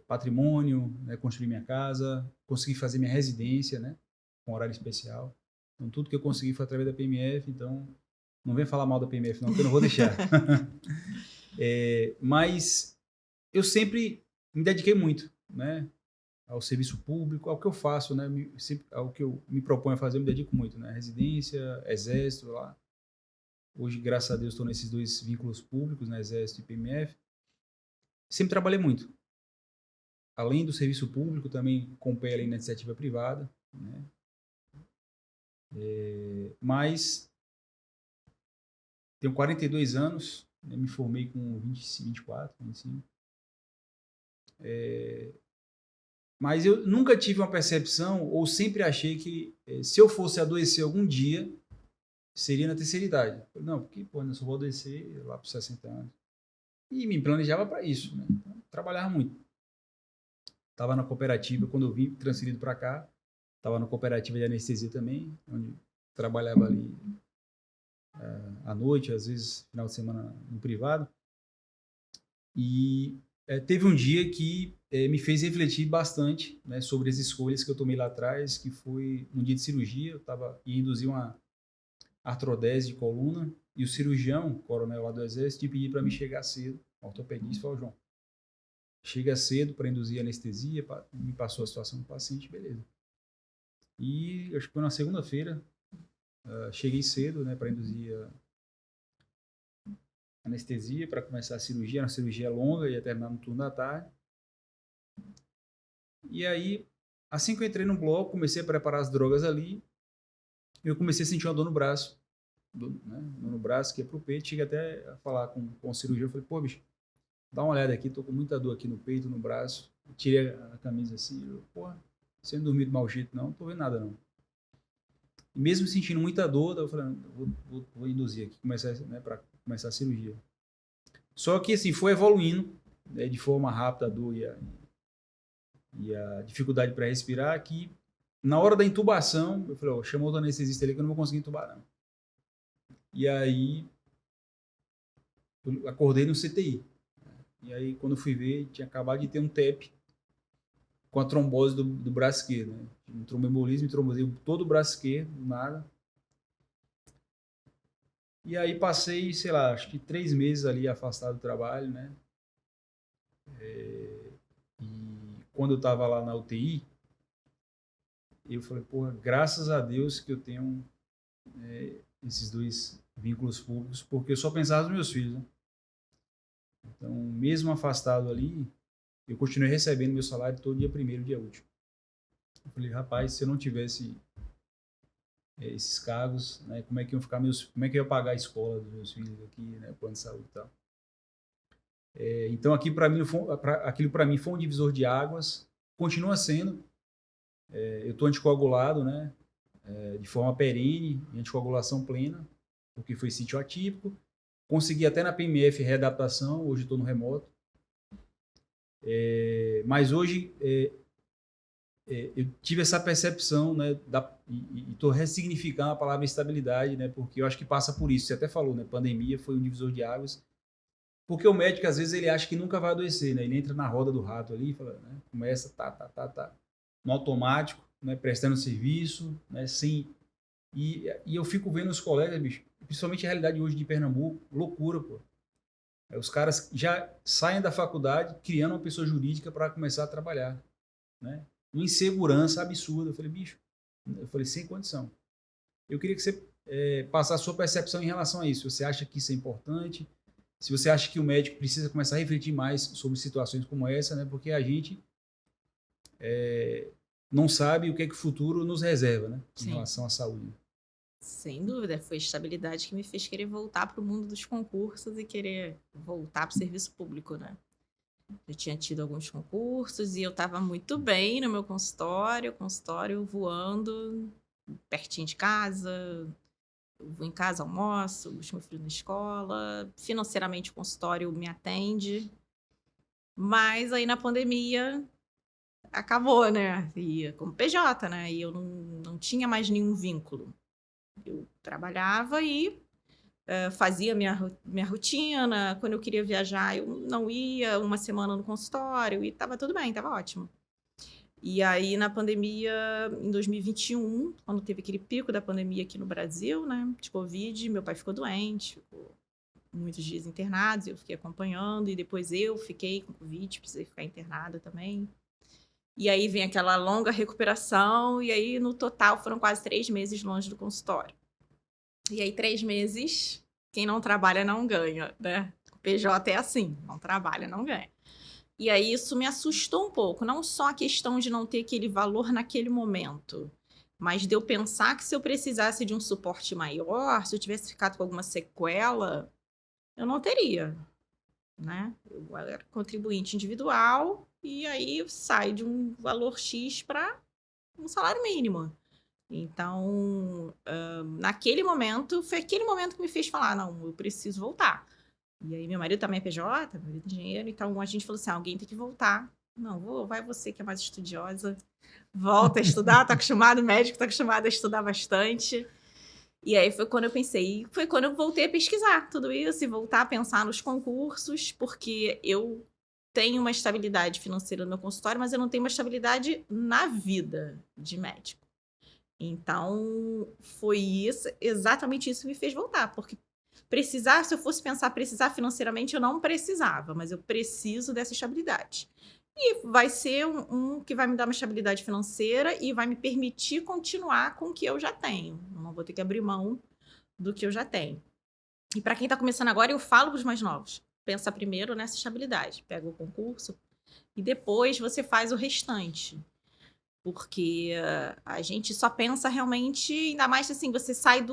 Patrimônio, né, construir minha casa, consegui fazer minha residência, né, com horário especial. Então, tudo que eu consegui foi através da PMF, então não vem falar mal da PMF não, que eu não vou deixar. Mas eu sempre me dediquei muito, né, ao serviço público, ao que eu faço, né, ao que eu me proponho a fazer, eu me dedico muito, né, residência, exército, lá. Hoje, graças a Deus, estou nesses 2 vínculos públicos, né, exército e PMF. Sempre trabalhei muito. Além do serviço público, também comprei ali na iniciativa privada, né? Mas tenho 42 anos, né? Me formei com 24, 25. Mas eu nunca tive uma percepção, ou sempre achei que se eu fosse adoecer algum dia, seria na terceira idade. Não, porque pô, eu só vou adoecer lá para os 60 anos. E me planejava para isso, né? Então, trabalhava muito. Estava na cooperativa, quando eu vim transferido para cá, estava na cooperativa de anestesia também, onde trabalhava ali à noite, às vezes final de semana no privado. E teve um dia que me fez refletir bastante, né, sobre as escolhas que eu tomei lá atrás, que foi um dia de cirurgia, eu ia induzir uma artrodese de coluna, e o cirurgião, coronel lá do exército, pediu para me chegar cedo, ortopedista, falou, João, chega cedo para induzir anestesia, me passou a situação do paciente, beleza. E acho que foi na segunda-feira, cheguei cedo, né, para induzir a anestesia, para começar a cirurgia, uma cirurgia longa, ia terminar no turno da tarde. E aí, assim que eu entrei no bloco, comecei a preparar as drogas ali, eu comecei a sentir uma dor no braço, dor no braço, que ia pro peito, cheguei até a falar com o cirurgião, eu falei, pô, bicho, dá uma olhada aqui, tô com muita dor aqui no peito, no braço. Eu tirei a camisa assim, porra, você não dormiu de mau jeito não tô vendo nada não. E mesmo sentindo muita dor, eu falei, vou induzir aqui, né, para começar a cirurgia. Só que assim, foi evoluindo, né, de forma rápida a dor e a dificuldade para respirar, que na hora da intubação, eu falei, chama outro anestesista ali que eu não vou conseguir intubar não. E aí, eu acordei no CTI. E aí, quando eu fui ver, tinha acabado de ter um TEP com a trombose do braço esquerdo, né? Um tromboembolismo, trombosei todo o braço esquerdo, nada. E aí passei, sei lá, acho que 3 meses ali afastado do trabalho, né? E quando eu tava lá na UTI, eu falei, porra, graças a Deus que eu tenho esses 2 vínculos públicos, porque eu só pensava nos meus filhos, né? Então, mesmo afastado ali, eu continuei recebendo meu salário todo dia primeiro, dia útil. Eu falei, rapaz, se eu não tivesse esses cargos, né, como é que como é que eu ia pagar a escola dos meus filhos aqui, né, plano de saúde e tal. Então, aquilo para mim foi um divisor de águas, continua sendo. Eu estou anticoagulado, né, de forma perene, anticoagulação plena, porque foi sítio atípico. Consegui até na PMF readaptação, hoje estou no remoto. Mas hoje eu tive essa percepção, né, e estou ressignificando a palavra estabilidade, né, porque eu acho que passa por isso. Você até falou, né, pandemia foi um divisor de águas, porque o médico às vezes ele acha que nunca vai adoecer, né, ele entra na roda do rato ali, fala, né, começa no automático, né, prestando serviço, né, sem e eu fico vendo os colegas, bicho, principalmente a realidade hoje de Pernambuco, loucura, pô. Os caras já saem da faculdade criando uma pessoa jurídica para começar a trabalhar, né? Uma insegurança absurda. Eu falei, bicho, sem condição. Eu queria que você passasse a sua percepção em relação a isso. Você acha que isso é importante? Se você acha que o médico precisa começar a refletir mais sobre situações como essa, né? Porque a gente não sabe o que é que o futuro nos reserva, né? Em relação à saúde. Sem dúvida, foi a estabilidade que me fez querer voltar para o mundo dos concursos e querer voltar para o serviço público, né? Eu tinha tido alguns concursos e eu estava muito bem no meu consultório voando pertinho de casa. Eu vou em casa, almoço, busco meu filho na escola. Financeiramente, o consultório me atende. Mas aí na pandemia acabou, né? E como PJ, né? E eu não tinha mais nenhum vínculo. Eu trabalhava e fazia minha rotina. Quando eu queria viajar, eu não ia uma semana no consultório e estava tudo bem, estava ótimo. E aí, na pandemia, em 2021, quando teve aquele pico da pandemia aqui no Brasil, né, de Covid, meu pai ficou doente, ficou muitos dias internado, eu fiquei acompanhando, e depois eu fiquei com Covid, precisei ficar internada também. E aí vem aquela longa recuperação, e aí no total foram quase 3 meses longe do consultório. E aí 3 meses, quem não trabalha não ganha, né? O PJ é assim, não trabalha, não ganha. E aí isso me assustou um pouco, não só a questão de não ter aquele valor naquele momento, mas de eu pensar que se eu precisasse de um suporte maior, se eu tivesse ficado com alguma sequela, eu não teria, né? Eu era contribuinte individual e aí sai de um valor X para um salário mínimo. Então, naquele momento, foi aquele momento que me fez falar, não, eu preciso voltar. E aí meu marido também é PJ, meu marido é engenheiro, então a gente falou assim, alguém tem que voltar. Não, vai você que é mais estudiosa, volta a estudar, tá acostumado, médico tá acostumado a estudar bastante. E aí foi quando eu pensei, foi quando eu voltei a pesquisar tudo isso e voltar a pensar nos concursos, porque eu tenho uma estabilidade financeira no meu consultório, mas eu não tenho uma estabilidade na vida de médico. Então, foi isso, exatamente isso que me fez voltar, porque se eu fosse pensar precisar financeiramente, eu não precisava, mas eu preciso dessa estabilidade. E vai ser um que vai me dar uma estabilidade financeira e vai me permitir continuar com o que eu já tenho. Eu não vou ter que abrir mão do que eu já tenho. E para quem está começando agora, eu falo para os mais novos: pensa primeiro nessa estabilidade, pega o concurso e depois você faz o restante. Porque a gente só pensa realmente, ainda mais assim, você sai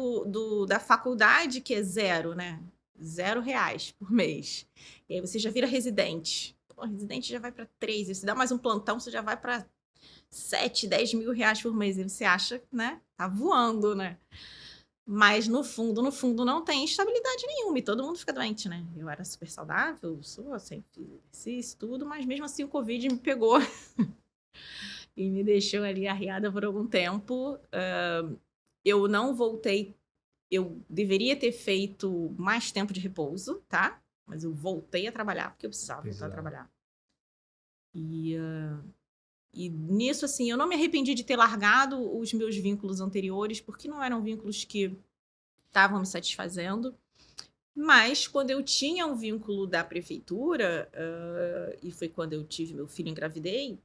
da faculdade, que é zero, né? R$ 0 por mês. E aí você já vira residente. Pô, residente já vai para 3. E se dá mais um plantão, você já vai para 7, 10 mil reais por mês. E você acha, né? Tá voando, né? Mas no fundo, não tem estabilidade nenhuma. E todo mundo fica doente, né? Eu era super saudável, sou, sempre fiz exercício, tudo. Mas mesmo assim o Covid me pegou. E me deixou ali arriada por algum tempo. Eu não voltei. Eu deveria ter feito mais tempo de repouso, tá? Mas eu voltei a trabalhar, porque eu precisava voltar a trabalhar. E nisso, assim, eu não me arrependi de ter largado os meus vínculos anteriores, porque não eram vínculos que estavam me satisfazendo. Mas quando eu tinha um vínculo da prefeitura, e foi quando eu tive meu filho e engravidei,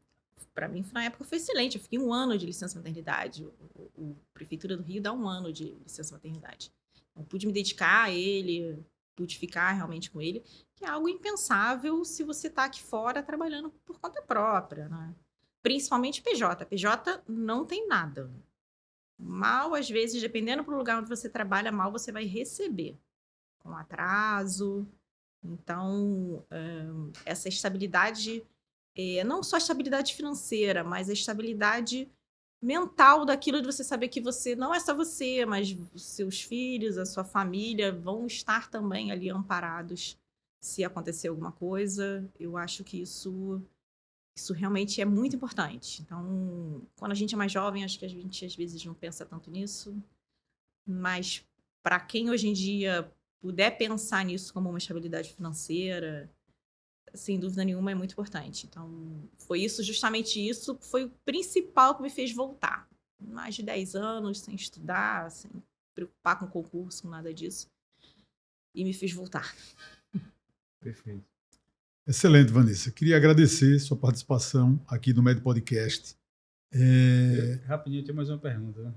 para mim, na época, foi excelente. Eu fiquei 1 ano de licença maternidade. A Prefeitura do Rio dá 1 ano de licença maternidade. Então, pude me dedicar a ele, pude ficar realmente com ele, que é algo impensável se você está aqui fora trabalhando por conta própria, né? Principalmente PJ. PJ não tem nada. Mal, às vezes, dependendo do lugar onde você trabalha, mal você vai receber. Com atraso. Então, essa estabilidade... não só a estabilidade financeira, mas a estabilidade mental daquilo de você saber que você não é só você, mas os seus filhos, a sua família vão estar também ali amparados se acontecer alguma coisa. Eu acho que isso realmente é muito importante. Então, quando a gente é mais jovem, acho que a gente às vezes não pensa tanto nisso, mas para quem hoje em dia puder pensar nisso como uma estabilidade financeira, sem dúvida nenhuma, é muito importante. Então, foi isso, justamente isso, foi o principal que me fez voltar. Mais de 10 anos sem estudar, sem preocupar com concurso, com nada disso. E me fez voltar. Perfeito. Excelente, Vanessa. Queria agradecer sua participação aqui no Med Podcast. Rapidinho, eu tenho mais uma pergunta. Né?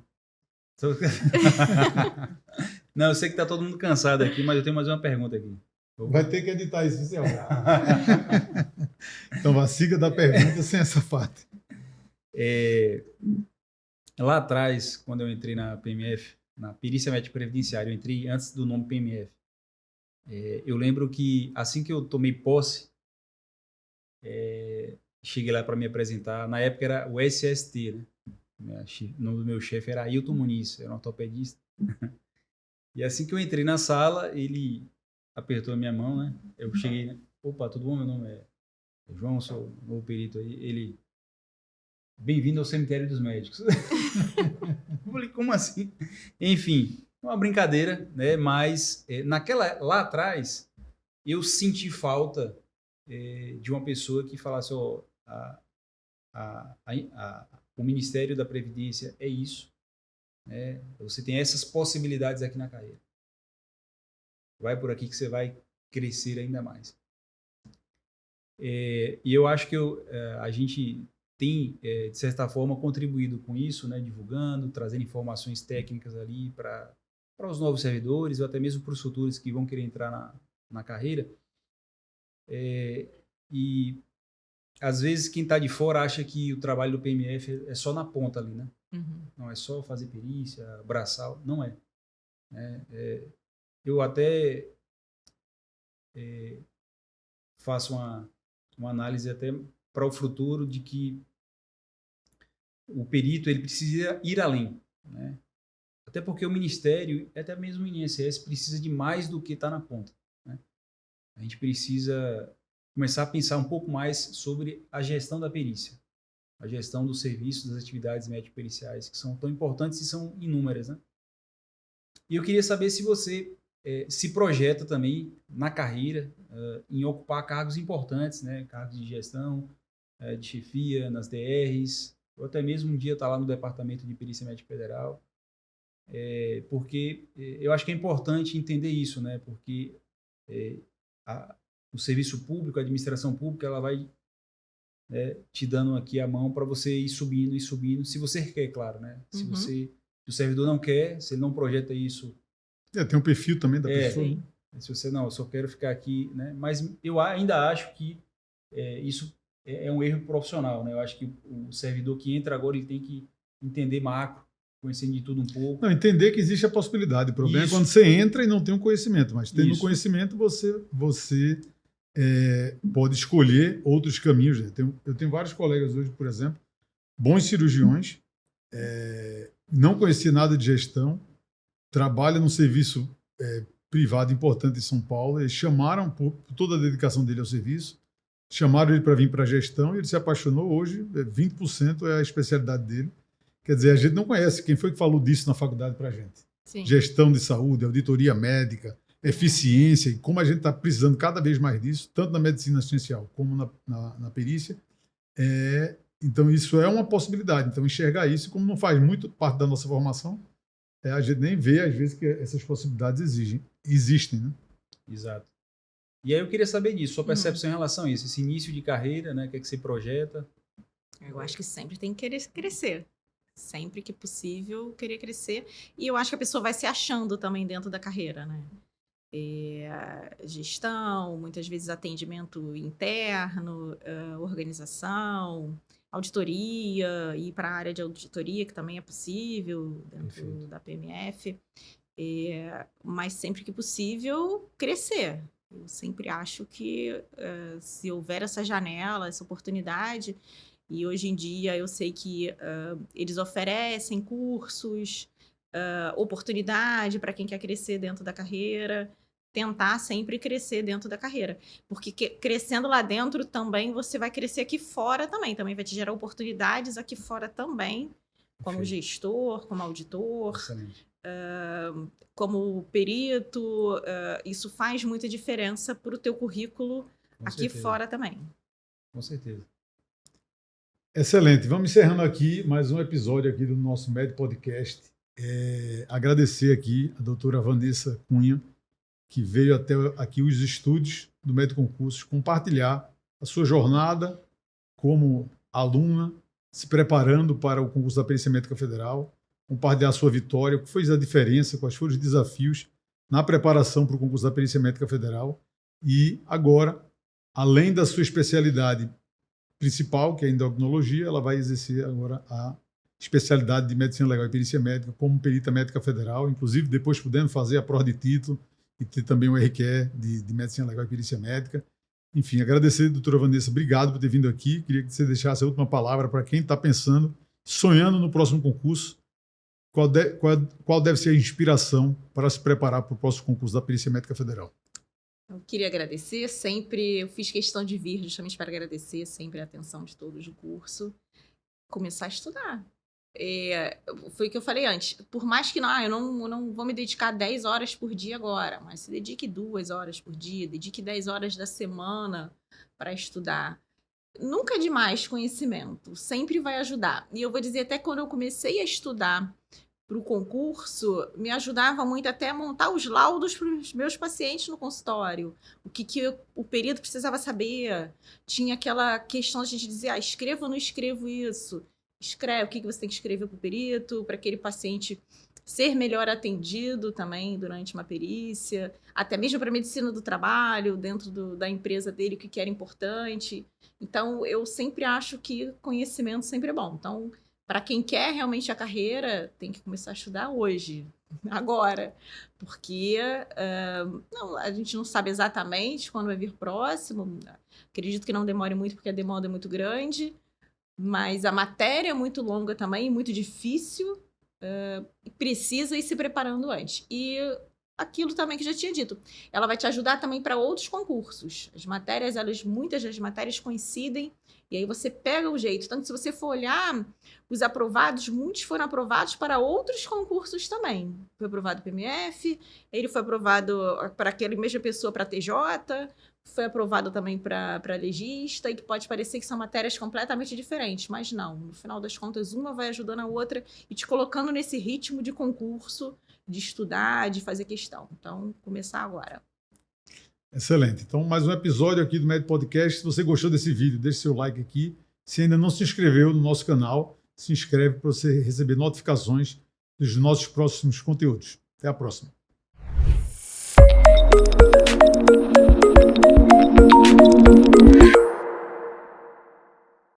Não, eu sei que está todo mundo cansado aqui, mas eu tenho mais uma pergunta aqui. Vai ter que editar isso, Céu. Então, siga da pergunta sem essa parte. Lá atrás, quando eu entrei na PMF, na Perícia Médica Previdenciária, eu entrei antes do nome PMF. Eu lembro que, assim que eu tomei posse, Cheguei lá para me apresentar. Na época era o SST, né? O nome do meu chefe era Ailton Muniz, era um ortopedista. E assim que eu entrei na sala, ele apertou a minha mão, né? Eu cheguei, né? Opa, tudo bom? Meu nome é João, sou o novo perito aí. Ele, bem-vindo ao cemitério dos médicos. Eu falei, como assim? Enfim, uma brincadeira, né? Mas lá atrás, eu senti falta de uma pessoa que falasse, ó, o Ministério da Previdência é isso, né? Você tem essas possibilidades aqui na carreira. Vai por aqui que você vai crescer ainda mais. E eu acho que a gente tem, de certa forma, contribuído com isso, né? Divulgando, trazendo informações técnicas ali para os novos servidores ou até mesmo para os futuros que vão querer entrar na carreira. E às vezes quem está de fora acha que o trabalho do PMF é só na ponta ali, né? Uhum. Não é só fazer perícia, braçal, não é. Eu até faço uma análise até para o futuro de que o perito ele precisa ir além, né? Até porque o Ministério, até mesmo o INSS, precisa de mais do que está na ponta, né? A gente precisa começar a pensar um pouco mais sobre a gestão da perícia, a gestão dos serviços, das atividades médico-periciais, que são tão importantes e são inúmeras, né? E eu queria saber se você se projeta também na carreira em ocupar cargos importantes, né? Cargos de gestão, de chefia, nas DRs, ou até mesmo um dia estar lá no Departamento de Perícia Médica Federal, porque eu acho que é importante entender isso, né? Porque o serviço público, a administração pública, ela vai te dando aqui a mão para você ir subindo, se você quer, claro, né? Uhum. Se o servidor não quer, se ele não projeta isso... tem um perfil também da pessoa. Sim. Né? Se você não, eu só quero ficar aqui, né? Mas eu ainda acho que isso é um erro profissional, né? Eu acho que o servidor que entra agora, ele tem que entender macro, conhecendo de tudo um pouco. Não, entender que existe a possibilidade. O problema Isso. é quando você entra e não tem um conhecimento, mas tendo um Isso. conhecimento, você pode escolher outros caminhos. Né? Eu tenho vários colegas hoje, por exemplo, bons cirurgiões, não conhecia nada de gestão, trabalha num serviço privado importante em São Paulo, eles chamaram por toda a dedicação dele ao serviço, chamaram ele para vir para a gestão e ele se apaixonou. Hoje, 20% é a especialidade dele. Quer dizer, a gente não conhece quem foi que falou disso na faculdade para a gente. Sim. Gestão de saúde, auditoria médica, eficiência, e como a gente está precisando cada vez mais disso, tanto na medicina assistencial como na perícia. Então, isso é uma possibilidade. Então, enxergar isso, como não faz muito parte da nossa formação, a gente nem vê, às vezes, que essas possibilidades existem, né? Exato. E aí eu queria saber disso, sua percepção em relação a isso, esse início de carreira, né? O que é que você projeta? Eu acho que sempre tem que querer crescer. Sempre que possível, querer crescer. E eu acho que a pessoa vai se achando também dentro da carreira, né? Gestão, muitas vezes atendimento interno, organização, auditoria, ir para a área de auditoria, que também é possível dentro da PMF. Mas sempre que possível, crescer. Eu sempre acho que se houver essa janela, essa oportunidade, e hoje em dia eu sei que eles oferecem cursos, oportunidade para quem quer crescer dentro da carreira, tentar sempre crescer dentro da carreira. Porque crescendo lá dentro também, você vai crescer aqui fora também vai te gerar oportunidades aqui fora também, como gestor, como auditor. Como perito, isso faz muita diferença para o teu currículo aqui fora também. Com certeza. Excelente. Vamos encerrando aqui mais um episódio aqui do nosso Med Podcast. Agradecer aqui a doutora Vanessa Cunha, que veio até aqui os estúdios do Med Concursos, compartilhar a sua jornada como aluna, se preparando para o concurso da Perícia Médica Federal, compartilhar a sua vitória, o que foi a diferença, quais foram os desafios na preparação para o concurso da Perícia Médica Federal. E agora, além da sua especialidade principal, que é a endocrinologia, ela vai exercer agora a especialidade de Medicina Legal e Perícia Médica como perita médica federal, inclusive depois podendo fazer a prova de título e ter também o RQE de Medicina Legal e Perícia Médica. Enfim, agradecer, doutora Vanessa, obrigado por ter vindo aqui. Queria que você deixasse a última palavra para quem está pensando, sonhando no próximo concurso. Qual deve ser a inspiração para se preparar para o próximo concurso da Perícia Médica Federal? Eu queria agradecer sempre, eu fiz questão de vir justamente para agradecer sempre a atenção de todos do curso. Começar a estudar. Foi o que eu falei antes. Por mais que eu não vou me dedicar 10 horas por dia agora, mas se dedique 2 horas por dia, dedique 10 horas da semana para estudar. Nunca é demais conhecimento, sempre vai ajudar. E eu vou dizer, até quando eu comecei a estudar para o concurso, me ajudava muito até a montar os laudos para os meus pacientes no consultório. O que o perito precisava saber. Tinha aquela questão de a gente dizer, escrevo ou não escrevo isso? Escreve, o que você tem que escrever para o perito, para aquele paciente ser melhor atendido também durante uma perícia, até mesmo para a medicina do trabalho, dentro da empresa dele, o que era importante. Então, eu sempre acho que conhecimento sempre é bom. Então, para quem quer realmente a carreira, tem que começar a estudar hoje, agora, porque a gente não sabe exatamente quando vai vir próximo. Acredito que não demore muito, porque a demanda é muito grande, mas a matéria é muito longa também, muito difícil, precisa ir se preparando antes. E aquilo também que já tinha dito, ela vai te ajudar também para outros concursos. As matérias, muitas das matérias coincidem, e aí você pega o jeito. Tanto se você for olhar os aprovados, muitos foram aprovados para outros concursos também. Foi aprovado para o PMF, ele foi aprovado para aquela mesma pessoa para TJ, foi aprovado também para legista, e que pode parecer que são matérias completamente diferentes, mas não. No final das contas, uma vai ajudando a outra e te colocando nesse ritmo de concurso, de estudar, de fazer questão. Então, começar agora. Excelente. Então, mais um episódio aqui do Med Podcast. Se você gostou desse vídeo, deixe seu like aqui. Se ainda não se inscreveu no nosso canal, se inscreve para você receber notificações dos nossos próximos conteúdos. Até a próxima.